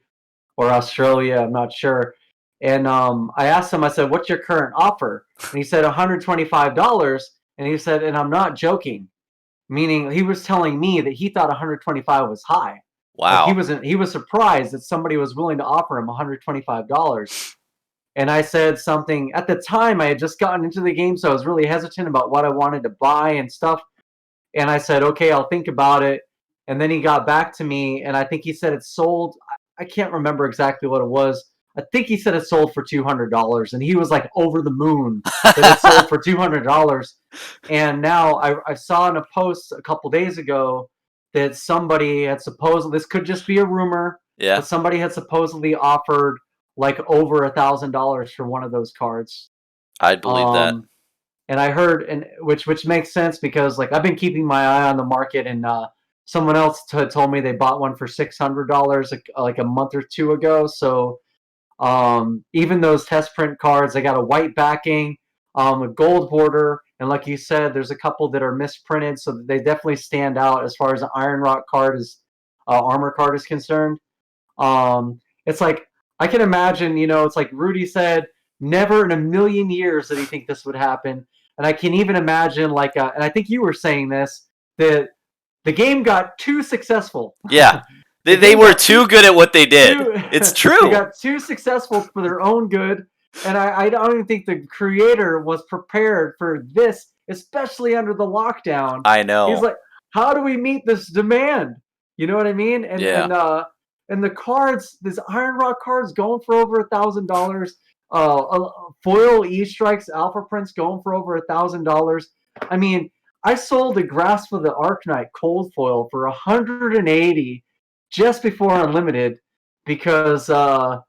or Australia, I'm not sure. And I asked him, I said, "What's your current offer?" And he said $125. And he said, and I'm not joking, meaning he was telling me that he thought 125 was high. Like
Wow.
he was surprised that somebody was willing to offer him $125. And I said something at the time. I had just gotten into the game, so I was really hesitant about what I wanted to buy and stuff. And I said, okay, I'll think about it. And then he got back to me, and I think he said it sold. I can't remember exactly what it was. I think he said it sold for $200, and he was like over the moon that it sold for $200. And now I saw in a post a couple days ago that somebody had supposedly, this could just be a rumor,
Yeah,
but somebody had supposedly offered like over $1,000 for one of those cards.
I'd believe that.
Um, and I heard, and which makes sense because like I've been keeping my eye on the market, and someone else told me they bought one for $600 like a month or two ago. So even those test print cards, they got a white backing, a gold border, and like you said, there's a couple that are misprinted, so they definitely stand out as far as the Iron Rock card is armor card is concerned. It's like I can imagine, you know, it's like Rudy said, never in a million years did he think this would happen. And I can even imagine, like, and I think you were saying this, that the game got too successful.
Yeah,
The
they
game
were
got
too good at what they did.
too
It's
they
true.
got too successful for their own good. And I don't even think the creator was prepared for this, especially under the lockdown.
I
He's
know.
like, how do we meet this demand? You know what I mean?
Yeah,
And the cards, these Iron Rock cards going for over $1,000. Foil E strikes alpha prints going for over $1,000. I mean, I sold a Grasp of the Arknight cold foil for 180 just before Unlimited because I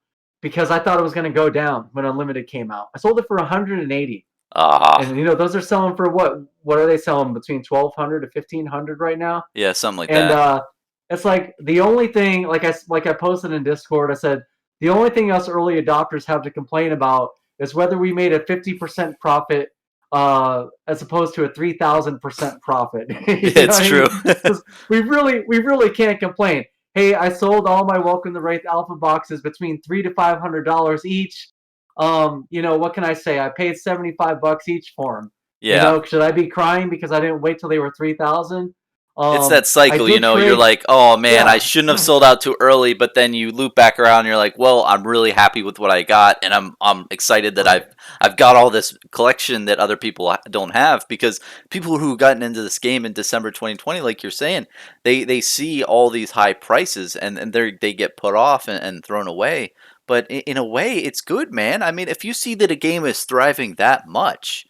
thought it was going to go down when Unlimited came out. I sold it for 180,
ah,
and you know those are selling for what? What are they selling between 1,200 to 1,500 right now?
yeah, something like
And
that.
it's like the only thing, like I posted in Discord, I said the only thing us early adopters have to complain about is whether we made a 50% profit as opposed to a 3,000% profit. You know
It's
what I
true.
mean? Because we really can't complain. Hey, I sold all my Welcome to Rathe Alpha boxes between $300 to $500 each. What can I say? I paid $75 each for them.
Yeah.
Should I be crying because I didn't wait till they were 3,000?
It's that
I
cycle,
did
you're
trade.
like, oh man, I
Yeah,
shouldn't have sold out too early, but then you loop back around and you're like, well, I'm really happy with what I got, and I'm excited that
right.
I've got all this collection that other people don't have, because people who gotten into this game in December 2020, like you're saying, they see all these high prices, and they get put off and thrown away. But in a way, it's good, man. I mean, if you see that a game is thriving that much,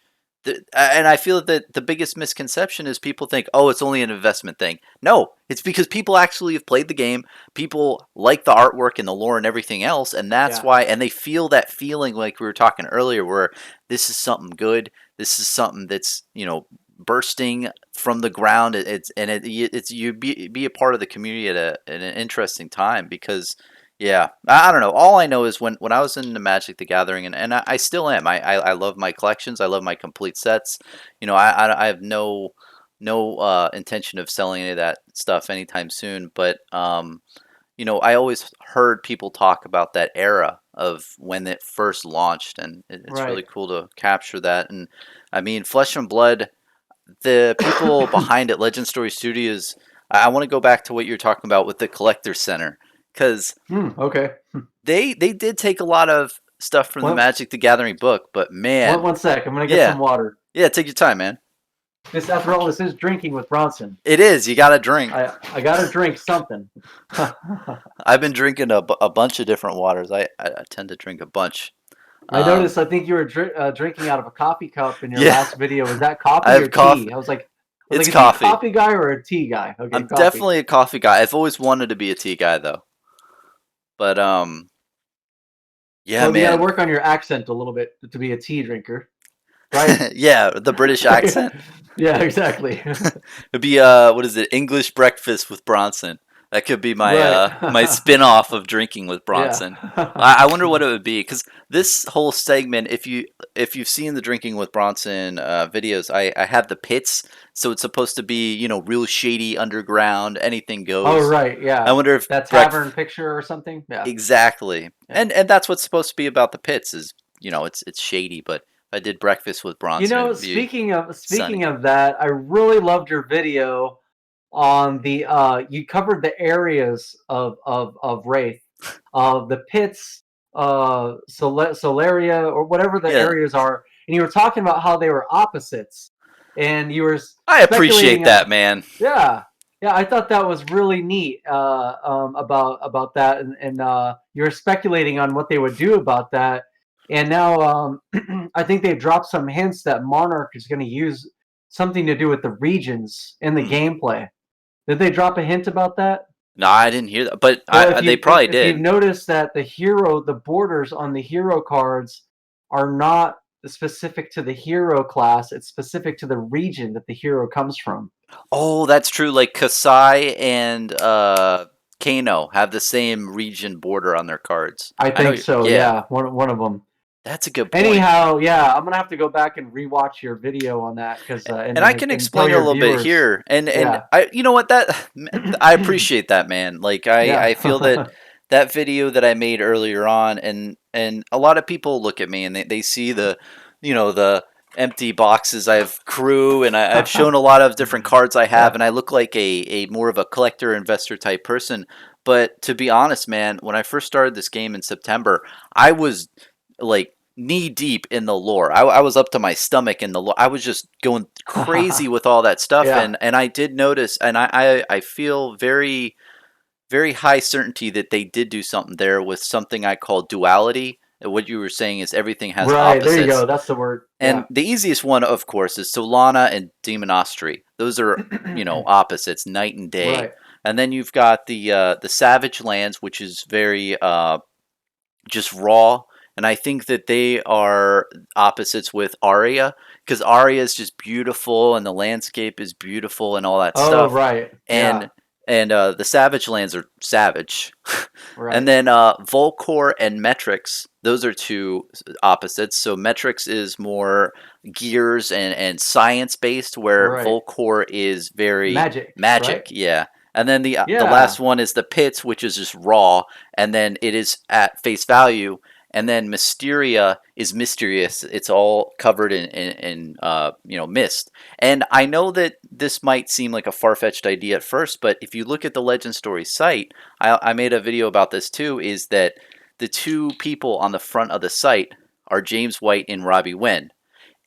and I feel that the biggest misconception is people think, oh, it's only an investment thing. No, it's because people actually have played the game. People like the artwork and the lore and everything else, and that's
Yeah,
why. And they feel that feeling like we were talking earlier, where this is something good. This is something that's bursting from the ground. It's you be a part of the community at an interesting time, because yeah, I don't know. All I know is when I was into Magic the Gathering, and I still am. I love my collections. I love my complete sets. I have no intention of selling any of that stuff anytime soon. But I always heard people talk about that era of when it first launched, and it's
right.
really cool to capture that. And I mean, Flesh and Blood, the people behind it, Legend Story Studios. I want to go back to what you're talking about with the Collector Center, because
Okay.
they did take a lot of stuff from the
One,
Magic the Gathering book, but
one,
man,
one sec. I'm gonna get
yeah,
some water.
yeah, take your time, man.
This, after all, this is drinking with Bronson.
It is. You got to drink.
I gotta drink something.
I've been drinking a bunch of different waters. I tend to drink a bunch.
I
Um,
noticed. I think you were drinking out of a coffee cup in your
yeah,
last video. Was that
I
coffee or
have coffee.
tea? I was like,
It's
is he a
coffee.
coffee guy or a tea guy? Okay,
I'm
coffee.
definitely a coffee guy. I've always wanted to be a tea guy though. But yeah,
Well, you got to
man.
work on your accent a little bit to be a tea drinker, right?
Yeah, the British accent.
Yeah, exactly.
It'd be what is it? English breakfast with Bronson. That could be my
Right.
my spin-off of drinking with
Yeah.
Bronson. I wonder what it would be, because this whole segment, if you've seen the drinking with Bronson videos, I have the pits, so it's supposed to be real shady underground, anything
Oh,
goes.
right.
I
Yeah.
wonder if
That tavern picture or something. Yeah.
exactly,
Yeah.
and that's what's supposed to be about the pits, is it's shady, but if I did breakfast with Bronson, it'd be
Speaking
sunny.
of that, I really loved your video on the you covered the areas of Wraith, the pits, Solaria, or whatever the
Yeah,
areas are, and you were talking about how they were opposites, and you were
I appreciate
speculating.
that, man.
Yeah, yeah, I thought that was really neat about that, and you were speculating on what they would do about that, and now I think they've dropped some hints that Monarch is going to use something to do with the regions in the
Hmm.
gameplay. Did they drop a hint about that?
No, I didn't hear that, but
Well,
they probably
if you've
did.
noticed that the borders on the hero cards are not specific to the hero class, it's specific to the region that the hero comes from.
Oh, that's true. Like Kasai and Kano have the same region border on their cards.
I
I know.
think so.
Yeah,
Yeah, one of them.
that's a good point.
Anyhow, yeah, I'm gonna have to go back and rewatch your video on that because
And I can
and tell
explain it a
your
little bit
viewers.
here. And
Yeah,
you know what, that I appreciate that, man. Like I feel that
yeah,
that video that I made earlier on, and a lot of people look at me and they see the empty boxes I've crew, and I've shown a lot of different cards I have,
yeah.
and I look like a more of a collector investor type person. But to be honest, man, when I first started this game in September, I was like knee deep in the lore. I was up to my stomach in the lore. I was just going crazy with all that stuff,
Yeah.
and I did notice, and I feel very very high certainty that they did do something there with something I call duality. What you were saying is everything has
Right there you go.
opposites.
That's the word.
And
Yeah.
the easiest one, of course, is Solana and Demonostry. Those are, opposites, night and day.
Right.
And then you've got the Savage Lands, which is very just raw. And I think that they are opposites with Aria, because Aria is just beautiful and the landscape is beautiful and all that
Oh,
stuff.
right.
And
Yeah.
and the Savage lands are savage. And
Right.
then Volcor and Metrix, those are two opposites. So Metrix is more gears and science based, where
Right.
Volcor is very
Magic, right?
magic. Yeah. And then the
Yeah.
last one is the Pits, which is just raw, and then it is at face value. And then Mysteria is mysterious. It's all covered in mist. And I know that this might seem like a far fetched idea at first, but if you look at the Legend Story site, I made a video about this too, is that the two people on the front of the site are James White and Robbie Wynn.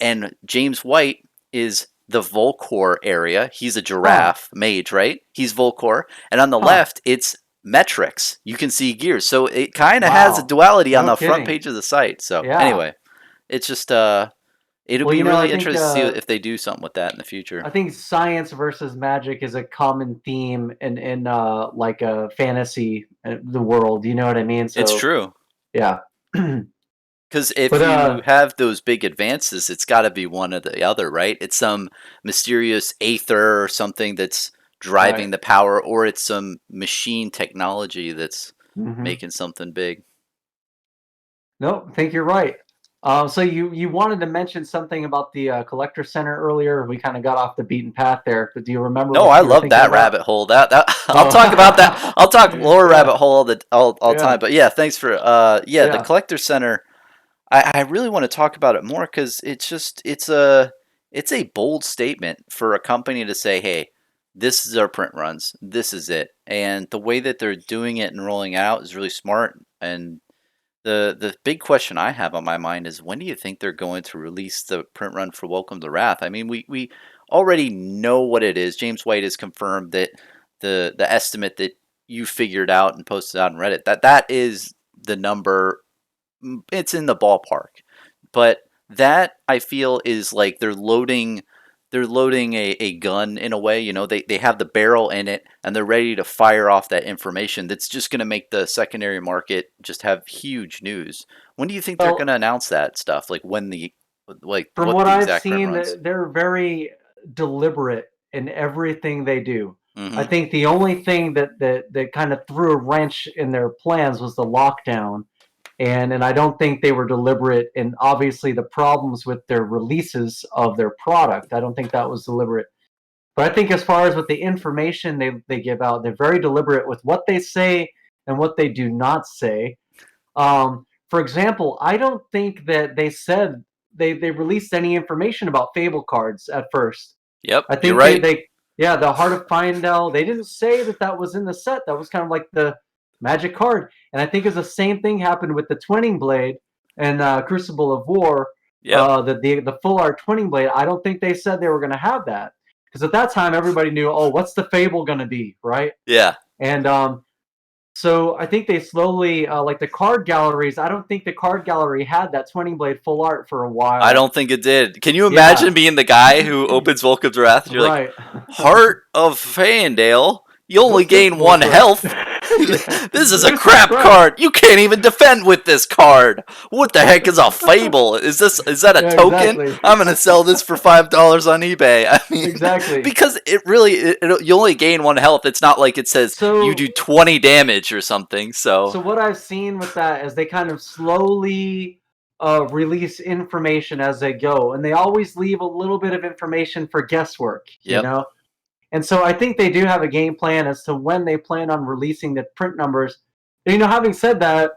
And James White is the Volcor area. He's a
Huh.
giraffe mage, right? He's Volcor. And on the
Huh.
left, it's Metrix. You can see gears. So it kind of has a
Wow.
duality on
No
the front
kidding.
page of the site. So
Yeah.
anyway, it's just it'll
Well,
be
I
really
think
interesting to see if they do something with that in the future.
I think science versus magic is a common theme in like a fantasy the world. You know what I mean?
It's
So
true.
yeah.
Because if
But
you have those big advances, it's got to be one or the other, right? It's some mysterious aether or something that's
right.
driving the power, or it's some machine technology that's
Hmm.
making something big.
No, I think you're right. So you wanted to mention something about the collector center earlier. We kind of got off the beaten path there, but do you remember
No,
what
I
you were
love
thinking
that
about?
rabbit hole. That I'll talk about that.
Oh,
I'll talk lore
yeah,
rabbit hole all
yeah,
time. But yeah, thanks for the
yeah.
collector center. I really want to talk about it more because it's a bold statement for a company to say, hey, this is our print runs, this is it, and the way that they're doing it and rolling out is really smart. And the big question I have on my mind is, when do you think they're going to release the print run for Welcome to Wrath? I mean, we already know what it is. James White has confirmed that the estimate that you figured out and posted out on Reddit, that is the number. It's in the ballpark. But that, I feel, is like they're loading a gun in a way. They have the barrel in it and they're ready to fire off that information that's just going to make the secondary market just have huge news. When do you think they're going
Well,
to announce that stuff? Like
from
what
what
the
I've
exact print
seen,
runs?
they're very deliberate in everything they do. I
Mm-hmm.
think the only thing that kind of threw a wrench in their plans was the lockdown, and I don't think they were deliberate. And obviously, the problems with their releases of their product, I don't think that was deliberate. But I think as far as with the information they give out, they're very deliberate with what they say and what they do not say. For example, I don't think that they said they released any information about Fable cards at first.
Yep,
I
you're
think
right.
they yeah, the Heart of Findel, they didn't say that that was in the set. That was kind of like the magic card. And I think it's the same thing happened with the Twinning Blade and Crucible of War.
Yep.
The full art Twinning Blade. I don't think they said they were going to have that because at that time everybody knew, oh, what's the Fable going to be, right?
Yeah.
And so I think they slowly, like the card galleries. I don't think the card gallery had that Twinning Blade full art for a
I
while.
don't think it did. Can you
Yeah,
imagine being the guy who opens Volcom's Wrath? You're like,
right.
Heart of Fandale. You only
What's this
gain one
bullcrap?
health.
Yeah.
This is a
Where's the
crap
crap?
card. You can't even defend with this card. What the heck is a fable? Is that a
Yeah,
token?
exactly.
I'm gonna sell this for $5 on eBay. I mean,
Exactly.
because you only gain one health. It's not like it says you
So
do 20 damage or something. So
so what I've seen with that is they kind of slowly release information as they go, and they always leave a little bit of information for guesswork, you
yep.
know. And so I think they do have a game plan as to when they plan on releasing the print numbers. Having said that,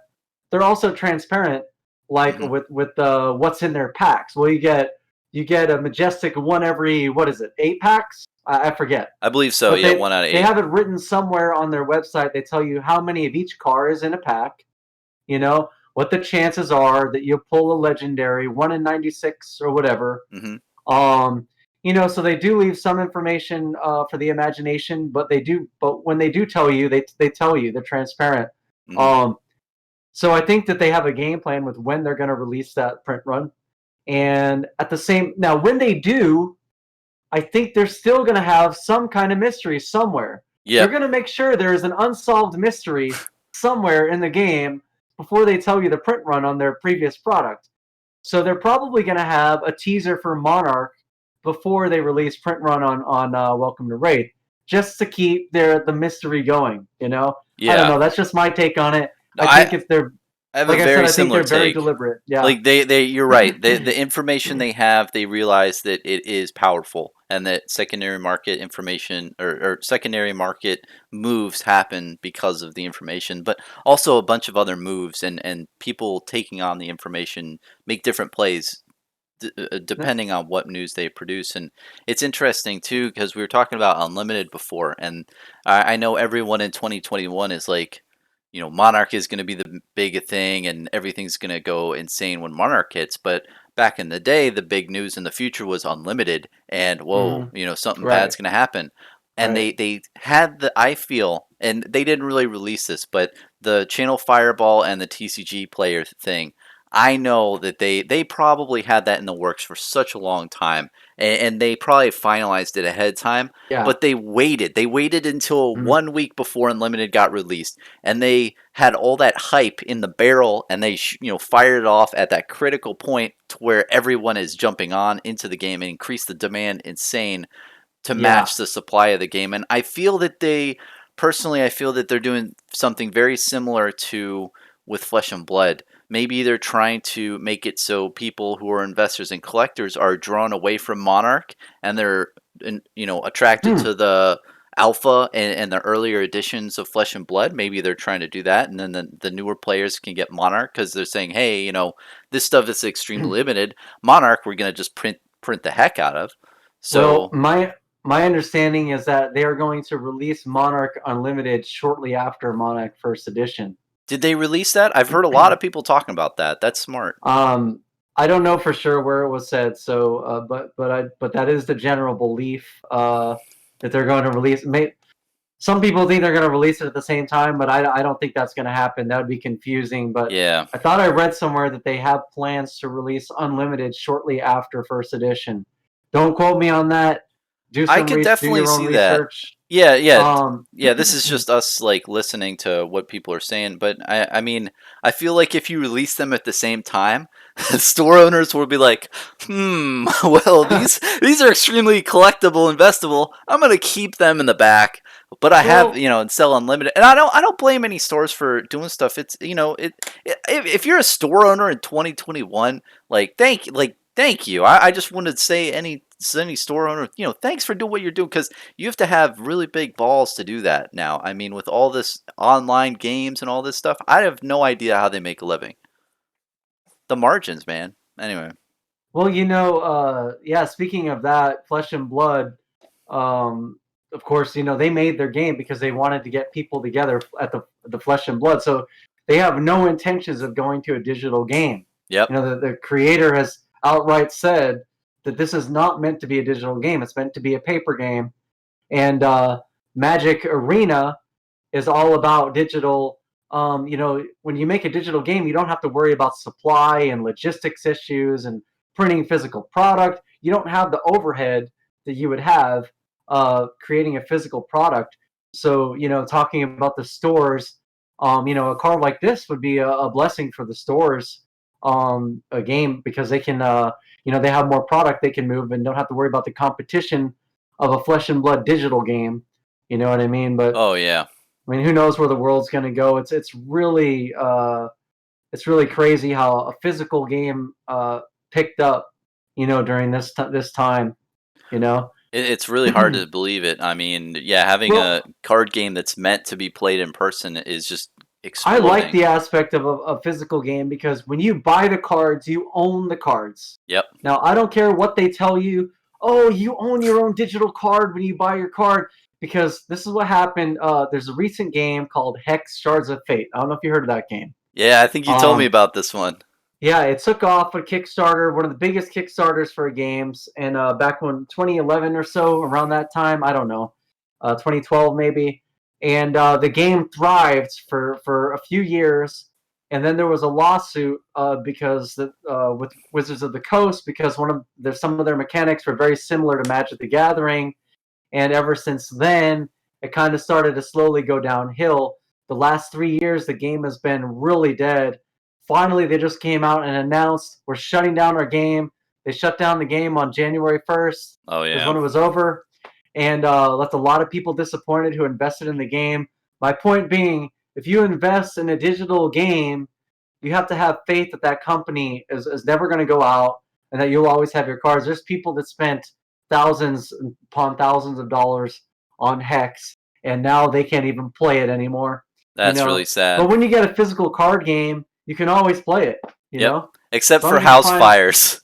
they're also transparent, like
Hmm.
with what's in their packs. Well, you get a majestic one every, what is it, 8 packs? I forget.
I believe so.
But
Yeah,
they
one out of
they
eight.
have it written somewhere on their website. They tell you how many of each car is in a pack. What the chances are that you'll pull a legendary, 1 in 96 or whatever.
Hmm.
Um, so they do leave some information for the imagination, but when they do tell you, they tell you, they're transparent.
Hmm.
Um, so I think that they have a game plan with when they're going to release that print run, and at the same now when they do, I think they're still going to have some kind of mystery somewhere. They're
Yep.
going to make sure there is an unsolved mystery somewhere in the game before they tell you the print run on their previous product. So they're probably going to have a teaser for Monarch before they release print run on Welcome to Rathe. just to keep the mystery going. You know, I don't
Yeah.
know. That's just my take on it.
No,
I think if they're
I have a
like I said,
very
I think
similar
they're very
take.
deliberate. Yeah.
Like you're right. The information they have, they realize that it is powerful, and that secondary market information or secondary market moves happen because of the information, but also a bunch of other moves and people taking on the information make different plays depending on what news they produce. And it's interesting too because we were talking about unlimited before, and I know everyone in 2021 is like, Monarch is going to be the big thing and everything's going to go insane when Monarch hits. But back in the day, the big news in the future was unlimited, and whoa,
Hmm.
something
Right.
bad's going to happen. And
Right.
they had I feel, and they didn't really release this, but the Channel Fireball and the TCG player thing, I know that they probably had that in the works for such a long time, and they probably finalized it ahead of time.
Yeah.
But they waited. They waited until
Mhm.
1 week before Unlimited got released, and they had all that hype in the barrel, and they fired it off at that critical point to where everyone is jumping on into the game and increase the demand insane to
Yeah.
match the supply of the game. And I feel that personally, I feel that they're doing something very similar to with Flesh and Blood. Maybe they're trying to make it so people who are investors and collectors are drawn away from Monarch, and they're attracted
Hmm.
to the alpha and the earlier editions of Flesh and Blood. Maybe they're trying to do that, and then the newer players can get Monarch because they're saying, hey, this stuff is extremely limited. Monarch, we're gonna just print the heck out of.
Well,
So
my understanding is that they are going to release Monarch Unlimited shortly after Monarch First Edition.
did they release that? I've heard a lot of people talking about that. That's smart.
Um, I don't know for sure where it was said, so but that is the general belief that they're going to release. Some people think they're going to release it at the same time, but I don't think that's going to happen. That would be confusing. But
Yeah.
I thought I read somewhere that they have plans to release Unlimited shortly after First Edition. Don't quote me on that.
I could
Do
definitely
your own
see that.
research.
Yeah, yeah.
Um,
Yeah, this is just us like listening to what people are saying, but I mean, I feel like if you release them at the same time, store owners will be like, well, these are extremely collectible, investable. I'm gonna keep them in the back, but I have,
well,
and sell unlimited. And I don't blame any stores for doing stuff. It's, if you're a store owner in 2021, thank you. I just wanted to say any store owner, thanks for doing what you're doing, because you have to have really big balls to do that now. I mean, with all this online games and all this stuff, I have no idea how they make a living. The margins, man. Anyway,
well, yeah. Speaking of that, Flesh and Blood. Um, of course, they made their game because they wanted to get people together at the Flesh and Blood. So they have no intentions of going to a digital game.
yep.
The creator has outright said that this is not meant to be a digital game. It's meant to be a paper game. And Magic Arena is all about digital. When you make a digital game, you don't have to worry about supply and logistics issues and printing physical product. You don't have the overhead that you would have creating a physical product. So, talking about the stores, a card like this would be a blessing for the stores, a game, because they can, they have more product they can move and don't have to worry about the competition of a Flesh and Blood digital game. You know what I mean? But
Oh yeah.
I mean, who knows where the world's going to go? It's really crazy how a physical game picked up, during this time. You know,
It's really hard to believe it. I mean, yeah, having
well,
a card game that's meant to be played in person is just
I like
exploding.
the aspect of a physical game because when you buy the cards, you own the cards.
Yep.
Now, I don't care what they tell you. Oh, you own your own digital card when you buy your card, because this is what happened. There's a recent game called Hex Shards of Fate. I don't know if you heard of that game.
Yeah, I think you told me
Um,
about this one.
Yeah, it took off a Kickstarter, one of the biggest Kickstarters for games, and back when 2011 or so, around that time, I don't know, 2012 maybe, and the game thrived for a few years, and then there was a lawsuit because with Wizards of the Coast, because some of their mechanics were very similar to Magic the Gathering, and ever since then, it kind of started to slowly go downhill. The last 3 years, the game has been really dead. Finally, they just came out and announced we're shutting down our game. They shut down the game on January 1st,
Oh
is
yeah.
when it was over. and left a lot of people disappointed who invested in the game. My point being, if you invest in a digital game, you have to have faith that that company is never going to go out and that you'll always have your cards. There's people that spent thousands upon thousands of dollars on Hex, and now they can't even play it anymore. You
That's
know,
really sad.
but when you get a physical card game, you can always play it. You
Yep.
know,
Except
as long
for
as you can
house
find.
fires,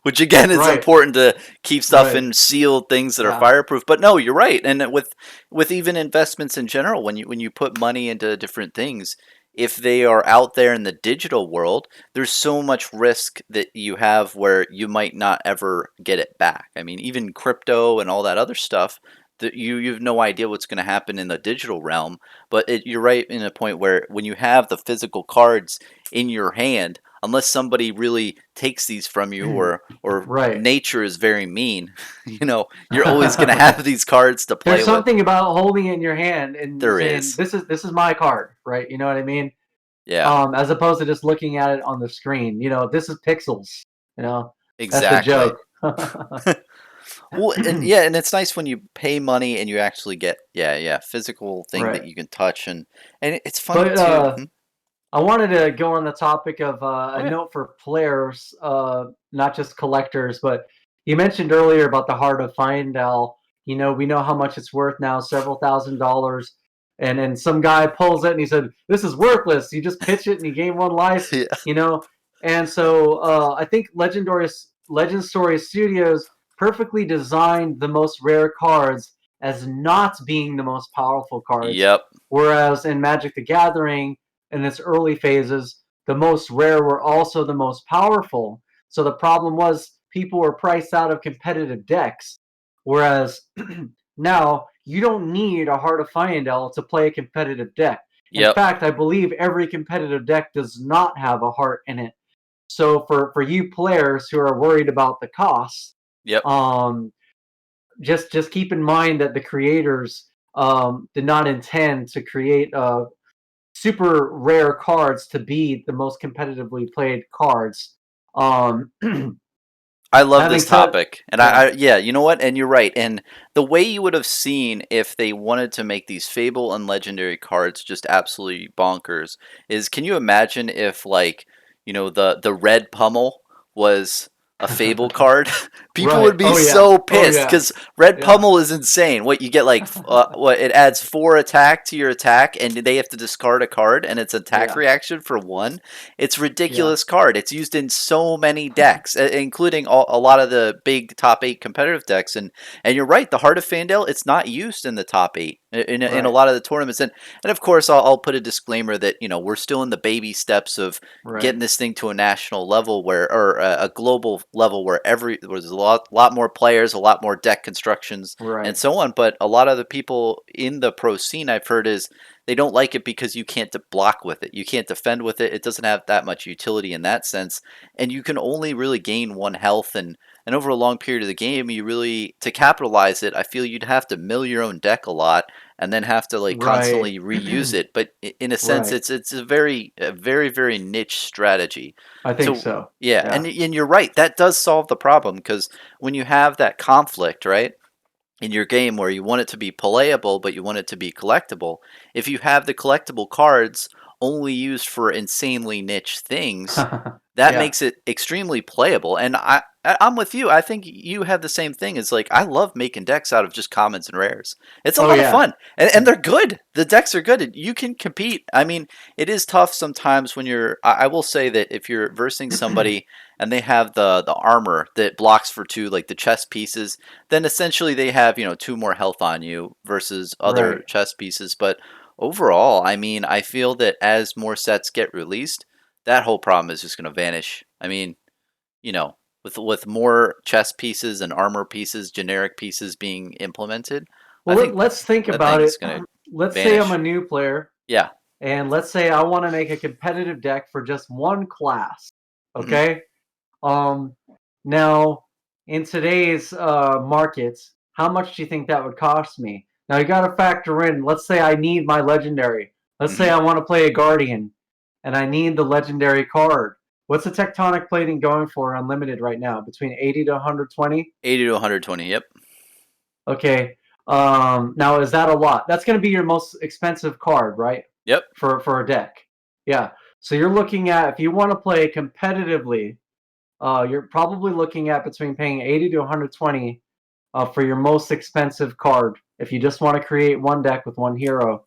which again is
Right,
important to keep stuff
right,
in sealed things that are
yeah.
fireproof. But no, you're right. And with even investments in general, when you put money into different things, if they are out there in the digital world, there's so much risk that you have where you might not ever get it back. I mean, even crypto and all that other stuff, that you have no idea what's going to happen in the digital realm. But you're right in a point where when you have the physical cards in your hand, unless somebody really takes these from you, or
Right.
nature is very mean, you're always going to have these cards to
There's
play with.
something about holding it in your hand and
There
saying,
is.
this is my card, right? You know what I mean?
Yeah,
As opposed to just looking at it on the screen. This is pixels. You know, that's the
exactly.
joke.
Well, and yeah, and it's nice when you pay money and you actually get, yeah, physical thing that
Right.
you can touch, and it's funny
But
too.
I wanted to go on the topic of
Oh
a
yeah.
note for players, not just collectors. But you mentioned earlier about the Heart of Fyendal. We know how much it's worth now, several $1,000s. And then some guy pulls it and he said, "This is worthless. You just pitch it and you gain one life."
Yeah.
You know, and so I think Legend Story Studios perfectly designed the most rare cards as not being the most powerful cards,
Yep.
whereas in Magic the Gathering in its early phases, the most rare were also the most powerful. So the problem was people were priced out of competitive decks. Whereas now you don't need a Heart of Fyendal to play a competitive deck. In
Yep.
fact, I believe every competitive deck does not have a heart in it. So for you players who are worried about the cost,
Yep.
um, just keep in mind that the creators did not intend to create super rare cards to be the most competitively played cards. Um,
I love
having
this
said,
topic, and
yeah,
yeah, you know what? And you're right. And the way you would have seen if they wanted to make these Fable and Legendary cards just absolutely bonkers is, can you imagine if, like, the red pummel was a Fable card? People
right.
would be
Oh yeah.
so
Oh
pissed
yeah.
because red
Yeah.
pummel is insane. What you get, like, what, it adds 4 attack to your attack, and they have to discard a card, and it's attack
Yeah.
reaction for 1. It's
Yeah.
ridiculous card. It's used in so many decks, including a lot of the big top 8 competitive decks. And you're right, the Heart of Fandale, it's not used in the top 8 in a
Right.
lot of the tournaments. And of course, I'll put a disclaimer that we're still in the baby steps of
Right.
getting this thing to a national level or a global level where there's a lot more players, a lot more deck constructions, and
Right.
so on. But a lot of the people in the pro scene I've heard is they don't like it because you can't block with it. You can't defend with it. It doesn't have that much utility in that sense. And you can only really gain 1 health. And over a long period of the game, you really, to capitalize it, I feel you'd have to mill your own deck a lot and then have to like
Right.
constantly reuse it. But in a sense,
Right.
it's a very, very niche strategy.
I think
So
so.
yeah,
Yeah.
and you're right. That does solve the problem because when you have that conflict, right? In your game where you want it to be playable but you want it to be collectible, if you have the collectible cards only used for insanely niche things, that
Yeah.
makes it extremely playable. And I'm with you. I think you have the same thing. It's like I love making decks out of just commons and rares. It's a
Oh
lot of
yeah.
fun, and they're good. The decks are good. You can compete. I mean, it is tough sometimes when you're. I will say that if you're versing somebody and they have the armor that blocks for 2, like the chest pieces, then essentially they have 2 more health on you versus other
Right.
chest pieces. But overall, I mean, I feel that as more sets get released, that whole problem is just going to vanish. I mean, you know, with more chess pieces and armor pieces, generic pieces being implemented, I
Well,
think
let's think
that
about
thing
it.
is going to
Let's say I'm
vanish.
a new player,
Yeah.
and let's say I want to make a competitive deck for just one class.
Hmm.
Okay. Um, Now, in today's markets, how much do you think that would cost me? Now, you got to factor in, let's say I need my legendary. Let's say
Hmm.
I want to play a Guardian and I need the legendary card. What's the tectonic plating going for unlimited right now? Between 80 to 120?
80 to 120. Yep.
Okay. Now is that a lot? That's going to be your most expensive card, right?
Yep.
For a deck. Yeah. So you're looking at, if you want to play competitively, you're probably looking at between paying 80 to 120 for your most expensive card. If you just want to create one deck with one hero.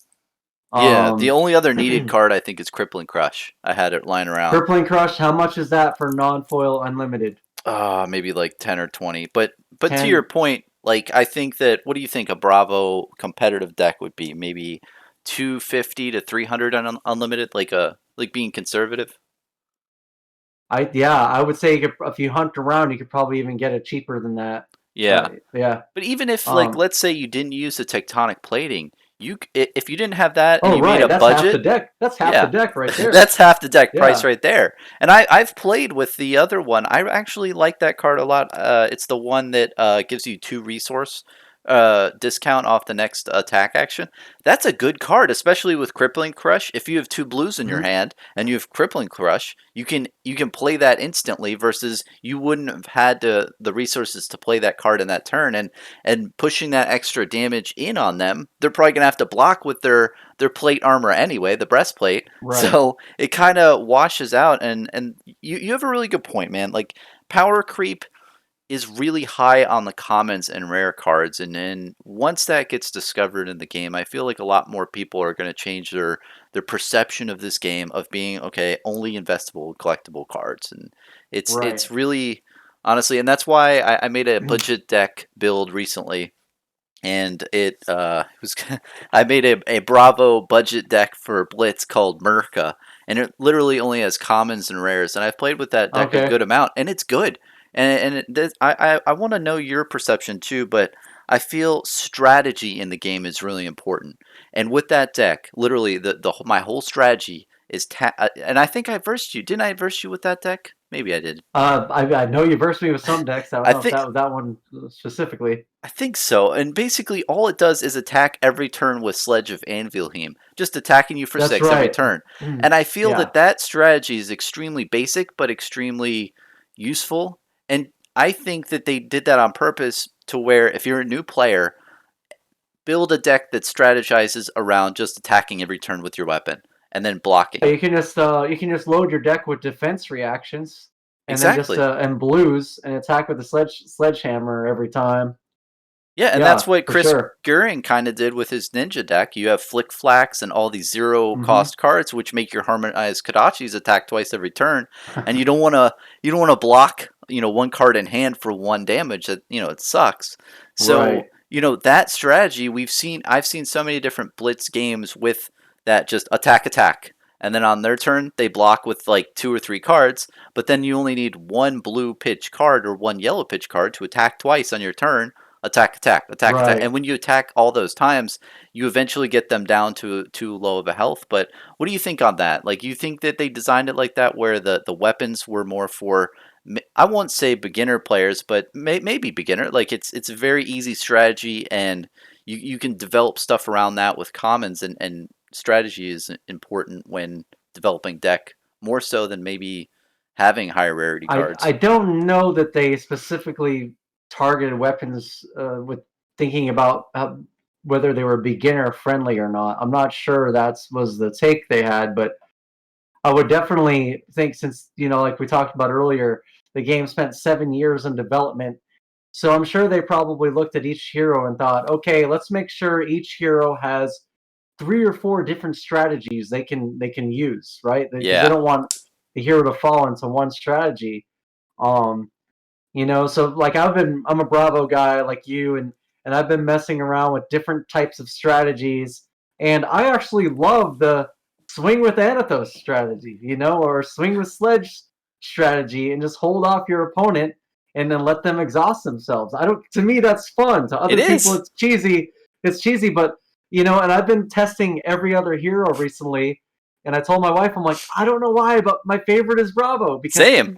Yeah, the
Um,
only other needed card I think is Crippling Crush. I had it lying around.
Crippling Crush. How much is that for non-foil unlimited?
Maybe like 10 or 20. But to your
10.
point, like I think that what do you think a Bravo competitive deck would be? Maybe 250 to 300 on unlimited, like being conservative?
I would say if you hunt around, you could probably even get it cheaper than that.
Yeah.
Yeah.
But even if like
Um,
let's say you didn't use the tectonic plating, if you didn't have that and
oh
you made
right,
a
that's half the
budget,
deck. That's half the
yeah.
deck right there.
That's half the deck price
Yeah.
right there. And I've played with the other one. I actually like that card a lot. It's the one that gives you 2 resource discount off the next attack action. That's a good card, especially with Crippling Crush. If you have 2 blues in your
Mhm.
hand and you have Crippling Crush, you can play that instantly versus you wouldn't have had the resources to play that card in that turn and pushing that extra damage in on them. They're probably gonna have to block with their plate armor anyway, the breastplate.
Right.
So it kind of washes out. And you have a really good point, man. Like power creep is really high on the commons and rare cards, and then once that gets discovered in the game, I feel like a lot more people are going to change their perception of this game of being okay, only investable collectible cards, and
Right.
it's really honestly, and that's why I made a budget deck build recently, and it was I made a Bravo budget deck for Blitz called Merca, and it literally only has commons and rares, and I've played with that deck a
Okay.
good amount, and it's good. I want to know your perception too, but I feel strategy in the game is really important, and with that deck, literally my whole strategy is and I think I versed you. Didn't I verse you with that deck? Maybe I did.
I know you versed me with some decks. I don't
I
know if
think
that was that one specifically.
I think so. And basically, all it does is attack every turn with Sledge of Anvilheim, just attacking you for
That's
6 every
right.
turn. And I feel
Yeah.
that that strategy is extremely basic, but extremely useful. And I think that they did that on purpose to where if you're a new player, build a deck that strategizes around just attacking every turn with your weapon and then blocking.
You can just load your deck with defense reactions, and then just
Exactly.
and blues and attack with the sledgehammer every time.
Yeah, and that's
Yeah,
what
for
Chris
sure.
Goering kind of did with his ninja deck. You have Flick Flax and all these zero
Hmm.
cost cards, which make your harmonized Kodachis attack twice every turn, and you don't want to block one card in hand for 1 damage. That it sucks. So
Right.
that strategy I've seen so many different Blitz games with that just attack, and then on their turn they block with like 2 or 3 cards, but then you only need 1 blue pitch card or 1 yellow pitch card to attack twice on your turn. Attack.
Right.
And when you attack all those times, you eventually get them down to too low of a health. But what do you think on that? Like, you think that they designed it like that, where the weapons were more for, I won't say beginner players, but maybe beginner. Like, it's a very easy strategy, and you can develop stuff around that with commons, and strategy is important when developing deck more so than maybe having higher rarity
I
cards.
don't know that they specifically targeted weapons with thinking about whether they were beginner friendly or not. I'm not sure that was the take they had, but I would definitely think, since like we talked about earlier, the game spent 7 years in development. So I'm sure they probably looked at each hero and thought, okay, let's make sure each hero has 3 or 4 different strategies they can use, right? Because they
Yeah,
don't want the hero to fall into one strategy. Um, so like I'm a Bravo guy like you, and I've been messing around with different types of strategies, and I actually love the swing with Anathos strategy, or swing with Sledge strategy, and just hold off your opponent and then let them exhaust themselves. I don't. To me, that's fun. To
it
other people,
is.
it's cheesy. It's cheesy, but and I've been testing every other hero recently, and I told my wife, I'm like, I don't know why, but my favorite is Bravo because
Same.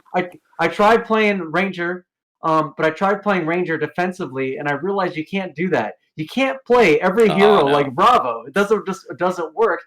I tried playing Ranger, but I tried playing Ranger defensively, and I realized you can't do that. You can't play every
Oh
hero
no.
like Bravo. It doesn't work.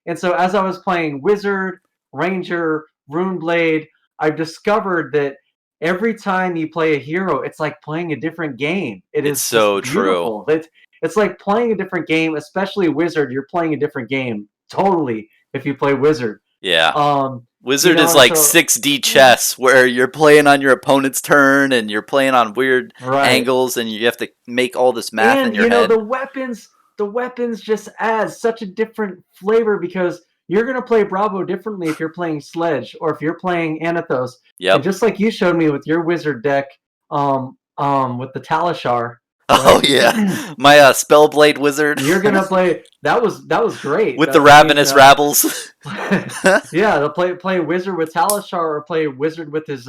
And so as I was playing Wizard, Ranger, Runeblade, I discovered that every time you play a hero, it's like playing a different game. It
It's
is just
so true.
beautiful. It's like playing a different game, especially Wizard. You're playing a different game totally if you play Wizard.
Yeah.
Um,
Wizard is
and
like
so
6D chess where you're playing on your opponent's turn and you're playing on weird
right.
angles and you have to make all this math in
And
your head.
the weapons just add such a different flavor because you're gonna play Bravo differently if you're playing Sledge or if you're playing Anathos. And
Yep.
just like you showed me with your wizard deck, with the Talishar,
Oh
right?
yeah. My Spellblade wizard
You're gonna play that was great.
with the
I mean,
ravenous rabbles.
yeah, to play wizard with Talishar or play wizard with his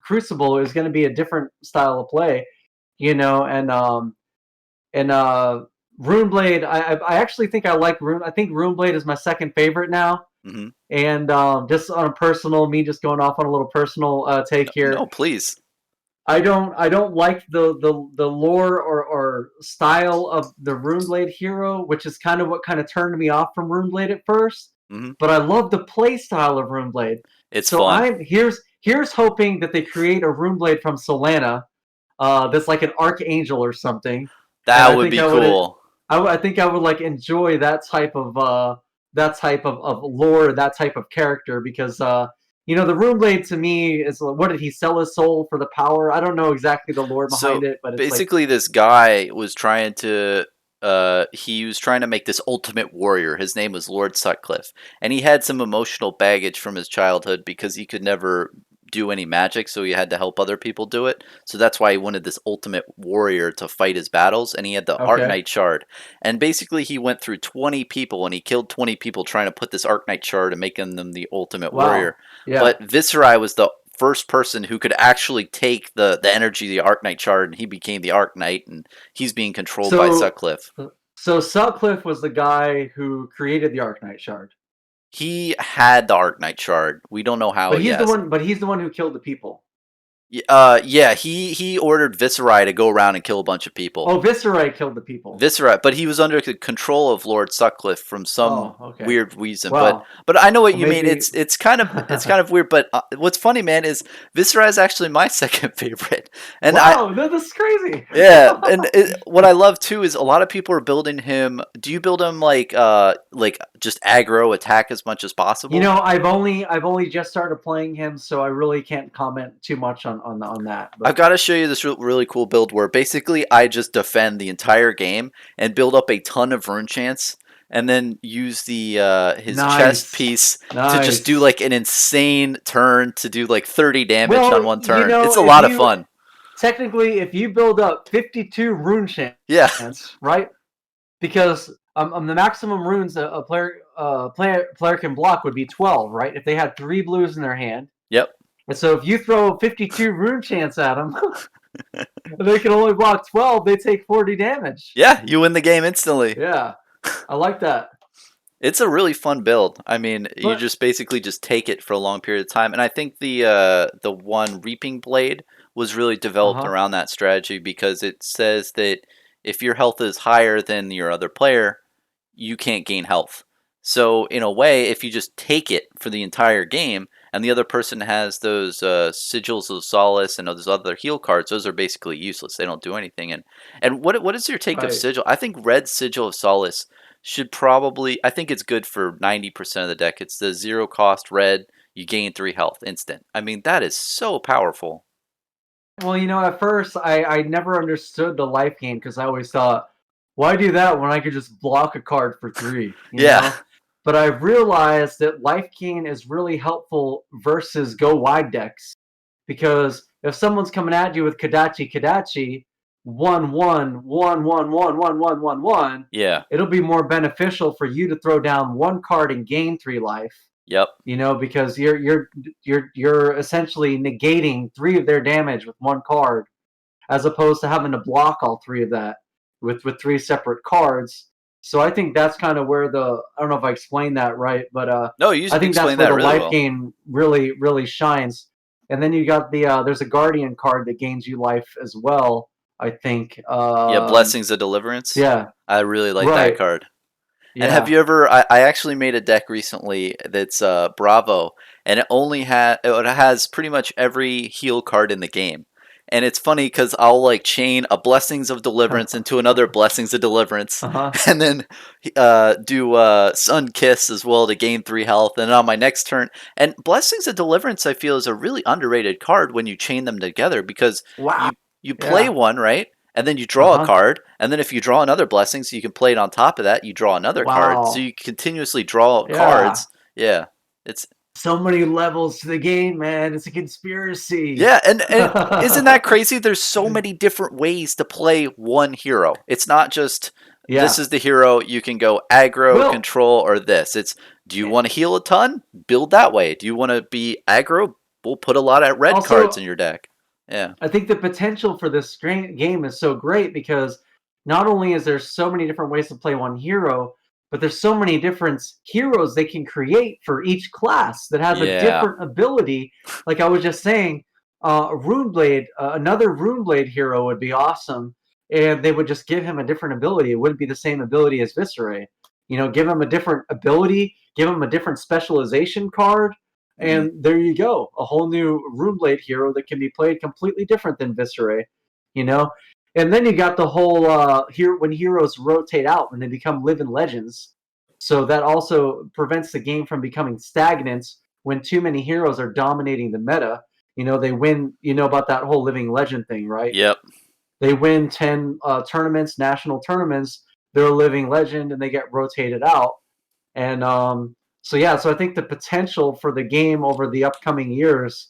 Crucible is gonna be a different style of play, and Runeblade, I actually think I like Rune. I think Runeblade is my second favorite now.
Hmm.
And just on a personal, me just going off on a little personal take
No,
here.
no, please.
I don't like the lore or style of the Runeblade hero, which is kind of what kind of turned me off from Runeblade at first.
Hmm.
But I love the play style of Runeblade.
It's
So
fun.
I'm here's hoping that they create a Runeblade from Solana, that's like an archangel or something. And
That
I
would
think
be
I would
cool.
I think I would like enjoy that type of lore, that type of character because the Runeblade to me is, what did he sell his soul for the power? I don't know exactly the lore behind
So
it, but it's like,
basically, this guy was trying to. He was trying to make this ultimate warrior. His name was Lord Sutcliffe, and he had some emotional baggage from his childhood because he could never do any magic, so he had to help other people do it. So that's why he wanted this ultimate warrior to fight his battles, and he had the
okay,
Arknight Shard. And basically, he went through 20 people, and he killed 20 people trying to put this Arknight Shard and making them the ultimate warrior.
wow, yeah.
But Viserai was the first person who could actually take the energy of the Arknight Shard, and he became the Arknight, and he's being controlled by
So
Sutcliffe.
so Sutcliffe was the guy who created the Arknight Shard,
He had the Arknight Shard. We don't know how
but
he
he's the
has it.
one. But he's the one who killed the people.
Yeah, he ordered Viserai to go around and kill a bunch of people.
Oh, Viserai killed the people.
Viserai, but he was under the control of Lord Sutcliffe from some
Oh, okay.
weird reason. But
Wow.
but I know what
Well,
you mean.
maybe.
It's kind of weird. But what's funny, man, is Viserai is actually my second favorite, and I
Wow, no, this is crazy.
yeah, and what I love too is a lot of people are building him. Do you build him like just aggro attack as much as possible?
I've only just started playing him, so I really can't comment too much on that.
I've
But
got to show you this really cool build where basically I just defend the entire game and build up a ton of rune chance and then use the his chest
nice,
piece to just do
nice.
like an insane turn to do like 30 damage on
Well,
one turn. It's a
if
lot of
you
fun.
technically if you build up 52 rune
Yeah.
chance, right? Because the maximum runes a player can block would be 12, right? If they had 3 blues in their hand,
Yep.
and so if you throw 52 rune chance at them, they can only block 12. They take 40 damage.
Yeah, you win the game instantly.
Yeah, I like that.
It's a really fun build. I mean, you
But
just basically just take it for a long period of time, and I think the one Reaping Blade was really developed
uh-huh.
around that strategy because it says that if your health is higher than your other player, you can't gain health. So in a way, if you just take it for the entire game, and the other person has those sigils of solace and those other heal cards, those are basically useless. They don't do anything. And what is your take of
Right.
sigil? I think red sigil of solace should probably. I think it's good for 90% of the deck. It's the zero cost red. You gain 3 health instant. I mean that is so powerful.
Well, at first I never understood the life gain because I always thought, why do that when I could just block a card for 3?
Yeah.
But I've realized that life gain is really helpful versus go wide decks because if someone's coming at you with Kadachi, 1 1 1 1 1 1 1 1 1,
Yeah.
it'll be more beneficial for you to throw down 1 card and gain 3 life.
Yep.
Because you're essentially negating 3 of their damage with 1 card, as opposed to having to block all 3 of that with 3 separate cards. So I think that's kind of where I don't know if I explained that right, but
No, you
I think that's
explained
where
that
the
really
life
well.
gain really shines. And then you got there's a guardian card that gains you life as well. I think.
Yeah, Blessings of Deliverance.
Yeah,
I really like that
right.
card. And have
Yeah.
you ever? I actually made a deck recently that's Bravo, and it has pretty much every heal card in the game. And it's funny because I'll like chain a Blessings of Deliverance into another Blessings of Deliverance,
Uh-huh.
and then do Sun Kiss as well to gain 3 health. And on my next turn, and Blessings of Deliverance, I feel is a really underrated card when you chain them together because
Wow.
you play
Yeah.
one, right? And then you draw a
Uh-huh.
card, and then if you draw another blessing, so you can play it on top of that, you draw another card, so
Wow.
you continuously draw
Yeah.
cards. Yeah, it's
So many levels to the game, man. It's a conspiracy.
yeah, and isn't that crazy? There's so many different ways to play one hero. It's not just this
Yeah.
is the hero. You can go aggro,
Well,
control, or this. It's do you want to heal a ton? Build that way. Do you want to be aggro? We'll put a lot of red cards in
also,
your deck. Yeah,
I think the potential for this game is so great because not only is there so many different ways to play one hero, but there's so many different heroes they can create for each class that has a
yeah,
different ability. Like I was just saying, Runeblade, another Runeblade hero would be awesome, and they would just give him a different ability. It wouldn't be the same ability as Viscera. You know, give him a different ability, give him a different specialization card,
hmm
and there you go, a whole new Runeblade hero that can be played completely different than Viscera, you know. And then you got the whole here when heroes rotate out when they become living legends, so that also prevents the game from becoming stagnant when too many heroes are dominating the meta. You know, they win. You know about that whole living legend thing, right?
yep.
They win 10 tournaments, national tournaments. They're a living legend, and they get rotated out. And so yeah, so I think the potential for the game over the upcoming years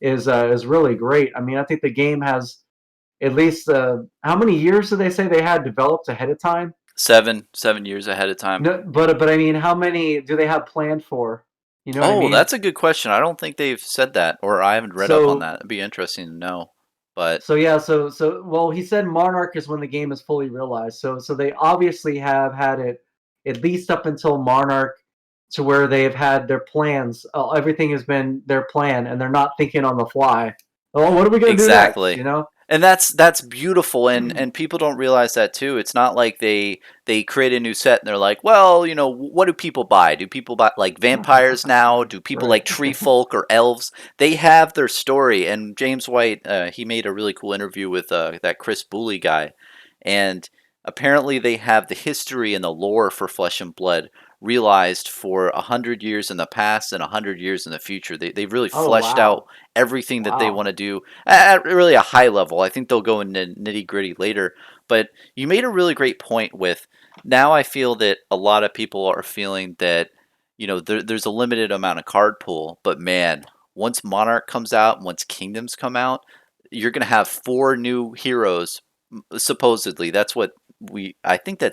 is really great. I mean, I think the game has at least how many years do they say they had developed ahead of time?
7 years ahead of time.
No, but I mean, how many do they have planned for? You know what I
Oh,
mean?
that's a good question. I don't think they've said that, or I haven't read up on
So
that. It'd be interesting to know. But
so yeah, so well, he said Monarch is when the game is fully realized. So they obviously have had it at least up until Monarch to where they've had their plans. Everything has been their plan, and they're not thinking on the fly. Oh, what are we gonna do next?
exactly.
You know?
And that's beautiful, and people don't realize that too. It's not like they create a new set and they're like, well, what do people buy? Do people buy like vampires now? Do people
Right.
like tree folk or elves? They have their story. And James White, he made a really cool interview with that Chris Booley guy, and apparently they have the history and the lore for Flesh and Blood realized for 100 years in the past and 100 years in the future. They've really
Oh
fleshed out
wow,
everything that they
wow.
want to do at really a high level. I think they'll go into nitty gritty later. But you made a really great point with now I feel that a lot of people are feeling that, there's a limited amount of card pool. But man, once Monarch comes out, once Kingdoms come out, you're going to have 4 new heroes. Supposedly, that's what I think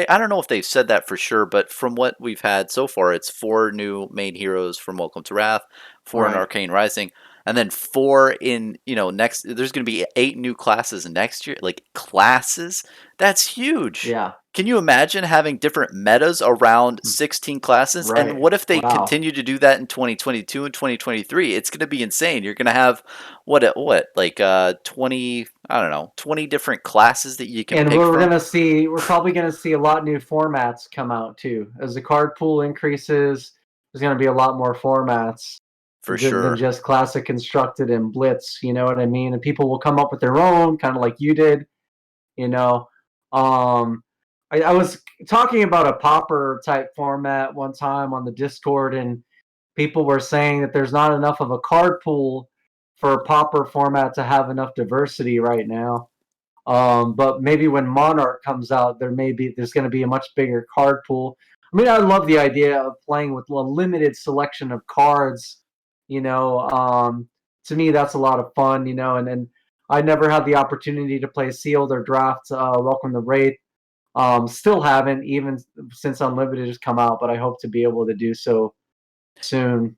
I don't know if they've said that for sure, but from what we've had so far, it's 4 new main heroes from Welcome to Wrath, 4 in
Right.
Arcane Rising, and then 4 in next. There's going to be 8 new classes next year. Like classes, that's huge.
Yeah.
Can you imagine having different metas around 16 classes? And
Right.
what if they
Wow.
continue to do that in 2022 and 2023? It's going to be insane. You're going to have what like 20, I don't know, 20 different classes that you can
And
pick
we're
from
gonna see, we're probably gonna see a lot new formats come out too. As the card pool increases, there's gonna be a lot more formats
for
than
sure.
just classic constructed and blitz. You know what I mean? And people will come up with their own, kind of like you did. You know, um, I was talking about a popper type format one time on the Discord, and people were saying that there's not enough of a card pool for a popper format to have enough diversity right now. But maybe when Monarch comes out, there's going to be a much bigger card pool. I mean, I love the idea of playing with a limited selection of cards. You know, to me that's a lot of fun. You know, and I never had the opportunity to play sealed or draft. Welcome to Rathe. Still haven't even since Unlimited has come out, but I hope to be able to do so soon.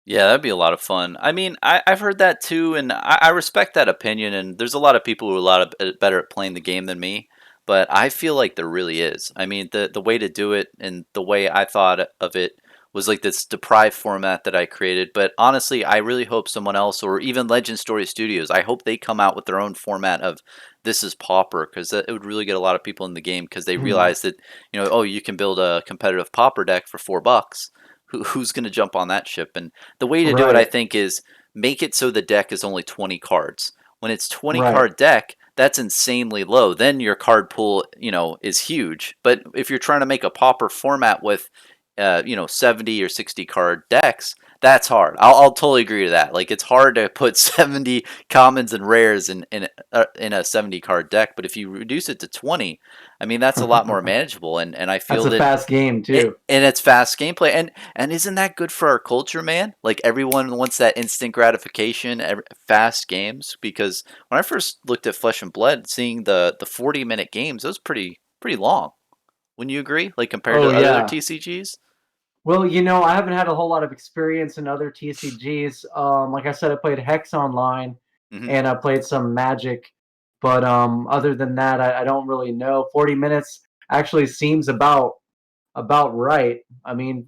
Yeah, that'd be a lot of fun. I mean, I've heard that too, and I respect that opinion. And there's a lot of people who are a lot better at playing the game than me, but I feel like there really is. I mean, the way to do it and the way I thought of it was like this deprived format that I created. But honestly, I really hope someone else or even Legend Story Studios, I hope they come out with their own format of this is Pauper, because it would really get a lot of people in the game because they
Hmm.
realize that, oh, you can build a competitive Pauper deck for $4. Who's going to jump on that ship? And the way to do it, I
Right.
think, is make it so the deck is only 20 cards. When it's 20
Right.
card deck, that's insanely low. Then your card pool, is huge. But if you're trying to make a Pauper format with 70 or 60 card decks, that's hard. I'll totally agree to that. Like, it's hard to put 70 commons and rares in a 70 card deck, but if you reduce it to 20, I mean, that's a lot more manageable. And I
That's
feel
a
that
fast game too.
it's fast gameplay, and isn't that good for our culture, man? Like, everyone wants that instant gratification, fast games. Because when I first looked at Flesh and Blood, seeing the 40-minute games, it was pretty long. Wouldn't you agree? Like, compared
Oh
to other
yeah.
TCGs.
Well, I haven't had a whole lot of experience in other TCGs. Like I said, I played Hex online,
Hmm.
and I played some Magic, but other than that, I don't really know. 40 minutes actually seems about right. I mean,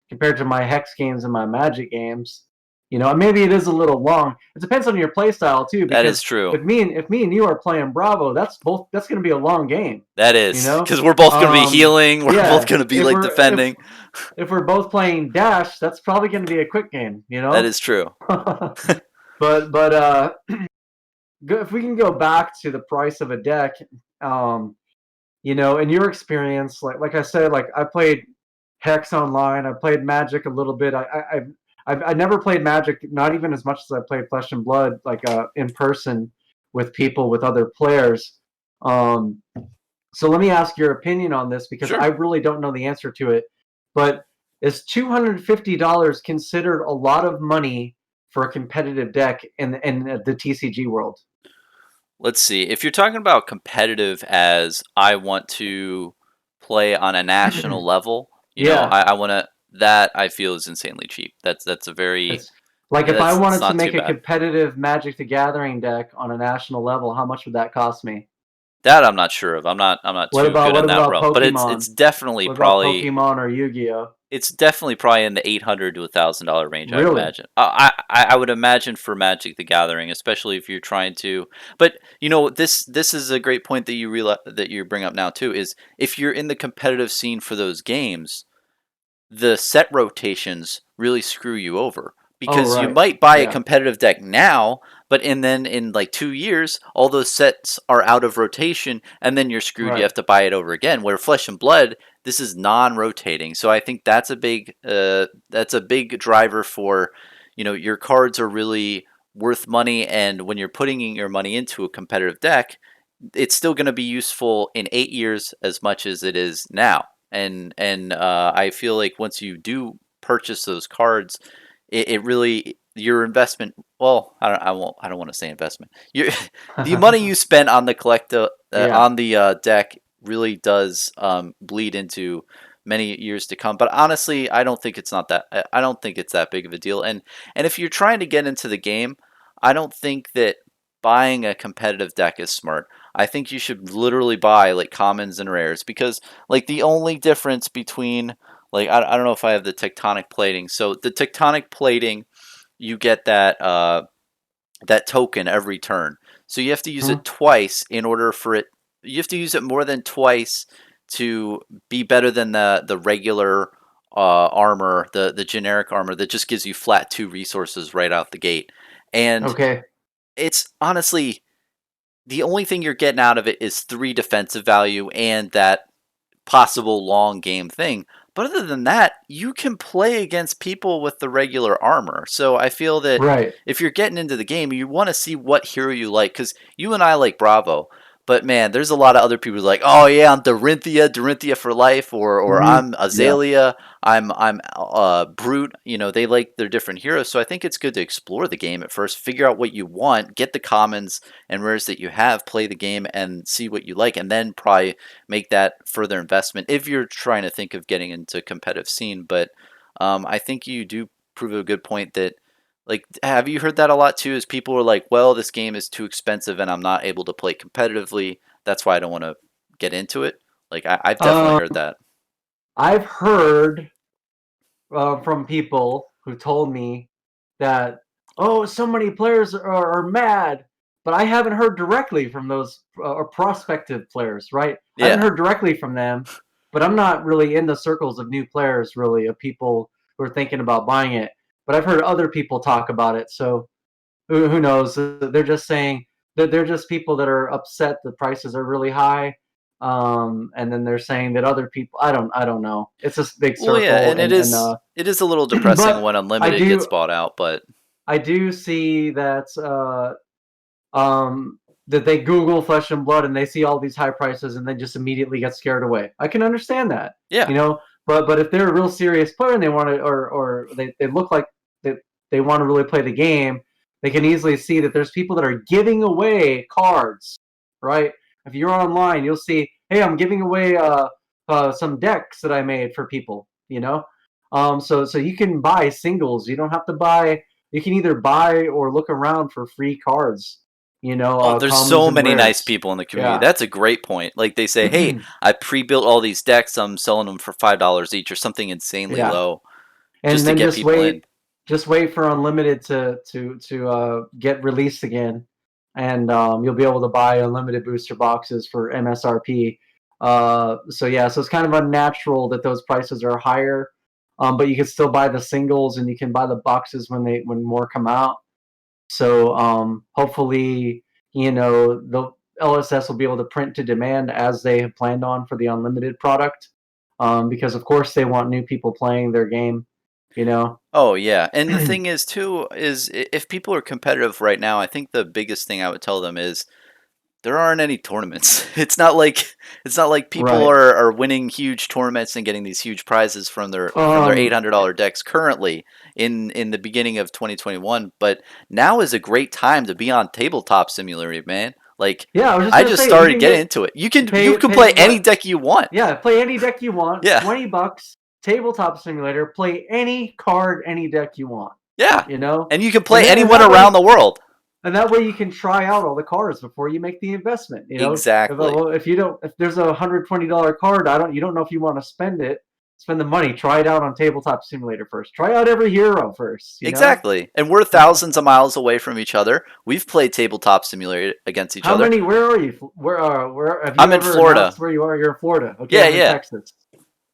compared to my Hex games and my Magic games, maybe it is a little long. It depends on your play style too,
That is
because
true.
if me and you are playing Bravo, that's going to be a long game.
That
You
is,
know,
because we're both going to be healing. We're both
yeah.
going to be
If
like
we're if
defending.
if we're both playing Dash, that's probably going to be a quick game.
That is true.
But if we can go back to the price of a deck, um, in your experience, like I said, like I played Hex online. I played Magic a little bit. I never played Magic, not even as much as I played Flesh and Blood, like in person with people with other players. Um, so let me ask your opinion on this because I
Sure.
really don't know the answer to it. But is $250 considered a lot of money for a competitive deck in the TCG world?
Let's see. If you're talking about competitive as I want to play on a national level,
Yeah,
I want to. That I feel is insanely cheap. That's a very
it's like if I
that's
wanted to
not too
make a
bad.
competitive Magic the Gathering deck on a national level, how much would that cost me?
That I'm not sure of. I'm not
What
too
about
good
what
in that
about
realm. But it's
Pokemon?
it's definitely
What about
probably
Pokemon or Yu-Gi-Oh?
it's definitely probably in the $800 to $1,000 range, I would
Really?
imagine. I would imagine for Magic the Gathering, especially if you're trying to. But this is a great point that that you bring up now too. Is if you're in the competitive scene for those games, the set rotations really screw you over
Oh,
because you
right.
might buy a
Yeah.
competitive deck now, but then in like 2 years, all those sets are out of rotation, and then you're screwed. You
Right.
have to buy it over again. Where Flesh and Blood, this is non-rotating, so I think that's a big driver for, your cards are really worth money, and when you're putting your money into a competitive deck, it's still going to be useful in 8 years as much as it is now. And I feel like once you do purchase those cards, it really your investment. Well, I don't want to say investment. Your the money you spent on the collector
Yeah.
on the deck really does bleed into many years to come. But honestly, I don't think it's not that. I don't think it's that big of a deal. And if you're trying to get into the game, I don't think that buying a competitive deck is smart. I think you should literally buy like commons and rares, because like the only difference between, like, I don't know if I have the tectonic plating. So the tectonic plating, you get that token every turn. So you have to use
Hmm?
it twice in order for it. You have to use it more than twice to be better than the regular armor, the generic armor that just gives you flat 2 resources right out the gate. And
Okay.
it's honestly the only thing you're getting out of it is 3 defensive value and that possible long game thing. But other than that, you can play against people with the regular armor. So I feel that
Right.
if you're getting into the game, you want to see what hero you like, because you and I like Bravo. But man, there's a lot of other people who are like, oh yeah, I'm Dorinthia for life, or
Hmm.
I'm
Yeah.
Azalea, I'm Brute. They like their different heroes. So I think it's good to explore the game at first, figure out what you want, get the commons and rares that you have, play the game, and see what you like, and then probably make that further investment if you're trying to think of getting into competitive scene. But I think you do prove a good point that, like, have you heard that a lot too? Is people are like, well, this game is too expensive and I'm not able to play competitively. That's why I don't want to get into it. Like, I've definitely
Um,
heard that.
I've heard from people who told me that, oh, so many players are mad but I haven't heard directly from those or prospective players, right? I haven't
Yeah.
heard directly from them, but I'm not really in the circles of new players, really, of people who are thinking about buying it. But I've heard other people talk about it, so who knows? They're just saying that they're just people that are upset the prices are really high, and then they're saying that other people. I don't know. It's a big
Well, yeah,
circle,
and it
and
is a little depressing
but
when
I
Unlimited gets
do
bought out, but
I do see that that they Google Flesh and Blood and they see all these high prices and then just immediately get scared away. I can understand that,
yeah.
you know. But if they're a real serious player and they want to, or they look like they want to really play the game, they can easily see that there's people that are giving away cards, right? If you're online, you'll see, hey, I'm giving away some decks that I made for people, you know. So you can buy singles. You don't have to buy. You can either buy or look around for free cards,
Oh, there's
commons
so
and
many nice
rares.
people in the community.
Yeah.
That's a great point. Like they say, hey, I pre-built all these decks. I'm selling them for $5 each or something insanely
Yeah.
low, just
And
to
then
get people in.
just wait for Unlimited to get released again, and you'll be able to buy unlimited booster boxes for MSRP. So yeah, so it's kind of unnatural that those prices are higher, but you can still buy the singles and you can buy the boxes when more come out. So hopefully, the LSS will be able to print to demand as they have planned on for the unlimited product, because of course they want new people playing their game. You know.
Oh yeah, and the thing is too is if people are competitive right now, I think the biggest thing I would tell them is there aren't any tournaments. It's not like people
Right.
are winning huge tournaments and getting these huge prizes from their
Um.
$800 decks currently in the beginning of 2021. But now is a great time to be on Tabletop Simulator, man. Like
Yeah, I was just
I
gonna
just
say you
started
can
getting
get
into it. You can you
pay
can
pay
play any
what?
deck you want.
Yeah, play any deck you want.
Yeah,
$20. Tabletop Simulator. Play any card, any deck you want.
yeah,
You know,
and you can
and
play
then, and
anyone
that
around
way
the world.
and that way you can try out all the cards before you make the investment. If
Exactly.
well, if there's a $120 card, you don't know if you want to spend the money. Try it out on Tabletop Simulator first. Try out every hero first.
Exactly. And we're thousands of miles away from each other. We've played Tabletop Simulator against each
How
other.
many? Where are you? Where have
I'm
you
in
ever
Florida.
announced where you are? You're in Florida. Okay,
Yeah,
I'm in
yeah.
Texas.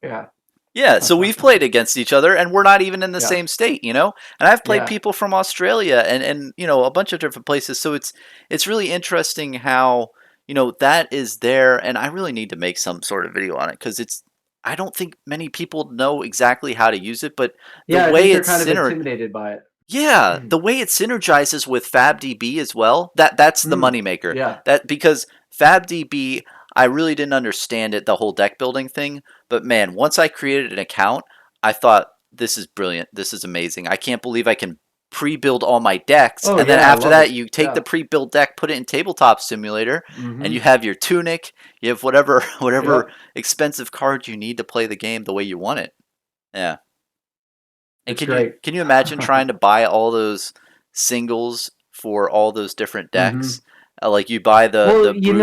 Yeah,
Yeah, so we've played against each other and we're not even in the
yeah,
same state, you know? And I've played
yeah.
people from Australia and a bunch of different places. So it's really interesting how, that is there and I really need to make some sort of video on it cuz I don't think many people know exactly how to use it, but the
Yeah, I
way
think they're
it's
kind of
centered.
intimidated by it.
Yeah, the way it synergizes with FabDB as well, that's the
Mm,
moneymaker.
yeah.
That because FabDB, I really didn't understand it, the whole deck building thing. But man, once I created an account, I thought this is brilliant. This is amazing. I can't believe I can pre-build all my decks,
Oh
and then
yeah, I
after
love
that,
it.
you take the
Yeah.
pre-built deck, put it in Tabletop Simulator, and you
Mm-hmm.
have your tunic. You have whatever whatever
Yep.
expensive card you need to play the game the way you want it. Yeah. And
It's
can you
great.
can you imagine trying to buy all those singles for all those different
Mm-hmm.
decks? Like you buy the
Well,
the brute.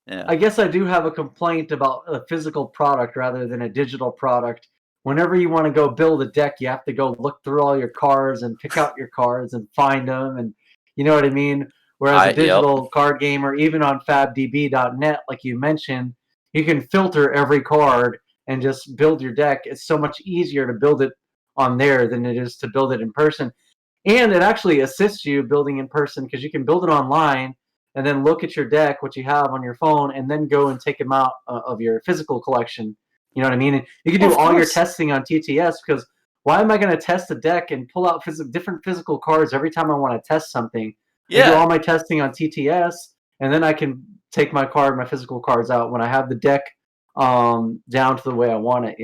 Yeah.
I guess I do have a complaint about a physical product rather than a digital product. Whenever you want to go build a deck, you have to go look through all your cards and pick out your cards and find them, and you know what I mean? Whereas a
I yep.
digital card game or even on fabdb.net, like you mentioned, you can filter every card and just build your deck. It's so much easier to build it on there than it is to build it in person. And it actually assists you building in person because you can build it online and then look at your deck, what you have on your phone, and then go and take them out of your physical collection. You know what I mean? And you can
Well,
do
of
all your
course.
testing on TTS because why am I going to test a deck and pull out different physical cards every time I want to test something? I do
Yeah.
all my testing on TTS, and then I can take my physical cards out when I have the deck down to the way I want it.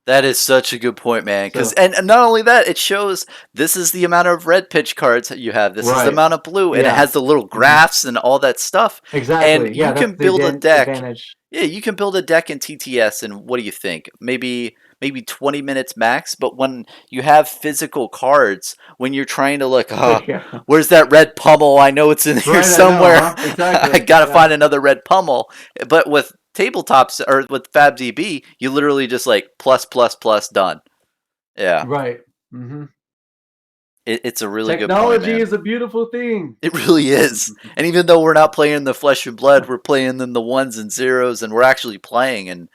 That is such a good point, man. Because
So
and not only that, it shows this is the amount of red pitch cards that you have. This is the
right,
amount of blue, and it
yeah,
has the little
hmm
graphs and all that stuff. And
exactly, yeah.
you
That's
can
the
build a deck.
advantage.
Yeah, you can build a deck in TTS, and what do you think? Maybe 20 minutes max. But when you have physical cards, when you're trying to look,
Yeah,
where's that red pummel? I know it's in here
right. I know,
somewhere.
huh?
I
Exactly.
gotta
Yeah.
find another red pummel. But with tabletops or with FabDB, you literally just like plus plus plus done. Yeah.
Right. Hmm
It's a really good point,
Technology
man.
is a beautiful thing.
It really is. And even though we're not playing the flesh and blood, we're playing in the ones and zeros, and we're actually playing. And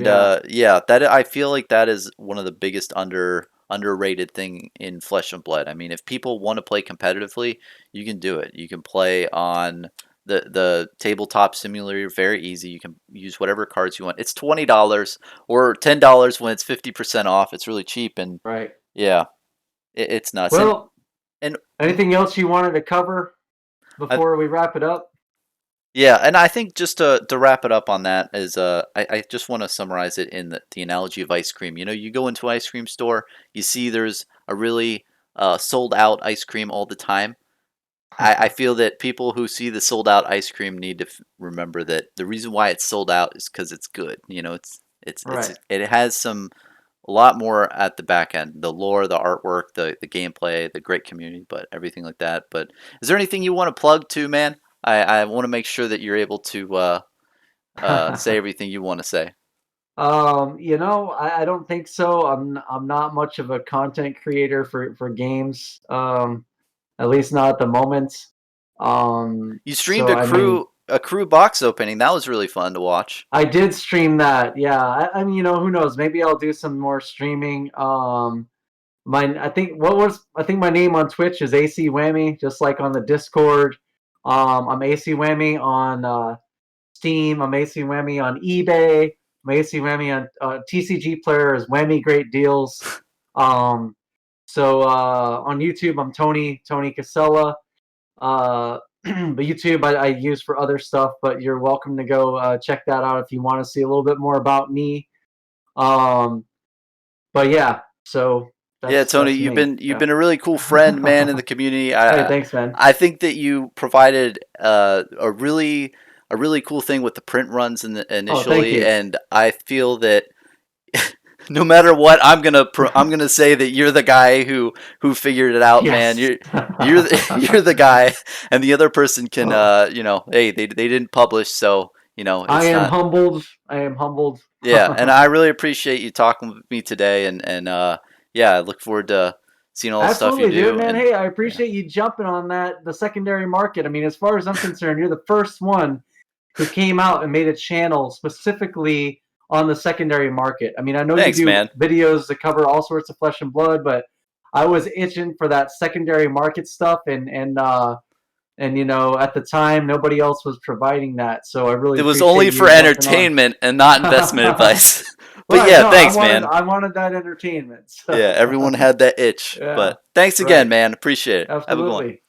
Yeah,
yeah, that I feel like that is one of the biggest underrated thing in flesh and blood. I mean, if people want to play competitively, you can do it. You can play on the tabletop simulator, very easy. You can use whatever cards you want. It's $20 or $10 when it's 50% off. It's really cheap, and
right.
yeah, it's nuts.
Well,
And
anything else you wanted to cover
I,
before we wrap it up?
Yeah, and I think just to wrap it up on that is I just want to summarize it in the analogy of ice cream. You know, you go into an ice cream store, you see there's a really sold out ice cream all the time. I feel that people who see the sold out ice cream need to remember that the reason why it's sold out is because it's good. You know,
Right.
it has some a lot more at the back end, the lore, the artwork, the gameplay, the great community, but everything like that. But is there anything you want to plug to, man? I want to make sure that you're able to say everything you want to say.
I don't think so. I'm not much of a content creator for games. At least not at the moment.
You streamed
So I mean,
a crew box opening. That was really fun to watch.
I did stream that. Yeah. I mean, who knows? Maybe I'll do some more streaming. I think my name on Twitch is ACWhammy, just like on the Discord. I'm ACWhammy on Steam. I'm ACWhammy on eBay. I'm ACWhammy on TCG Player is Whammy Great Deals. Um, on YouTube, I'm Tony Casella. But YouTube I use for other stuff. But you're welcome to go check that out if you want to see a little bit more about me. Um, but yeah, so
Yeah, Tony,
that's me.
you've
Yeah.
been a really cool friend, man, in the community.
Hey, thanks, man.
I think that you provided a really cool thing with the print runs
Oh, thank
initially,
you.
and I feel that no matter what, I'm gonna say that you're the guy who figured it out, man.
Yes.
You're the guy, and the other person can hey, they didn't publish, so
I
it's
am
not.
humbled. I am humbled.
Yeah, and I really appreciate you talking with me today, and yeah, I look forward to seeing all the stuff you
Absolutely, dude,
do,
man.
and
Hey, I
yeah,
appreciate you jumping on the secondary market. I mean, as far as I'm concerned, you're the first one who came out and made a channel specifically on the secondary market. I mean, I know you
thanks,
do
man.
videos that cover all sorts of flesh and blood, but I was itching for that secondary market stuff, and at the time nobody else was providing that. So I really
It was
appreciate
only for
you jumping on.
entertainment and not investment advice. But
Right?
yeah,
No,
thanks, man.
I wanted that entertainment.
Yeah, everyone had that itch.
Yeah,
But thanks again,
right.
man. Appreciate it. Have a good one.
Absolutely.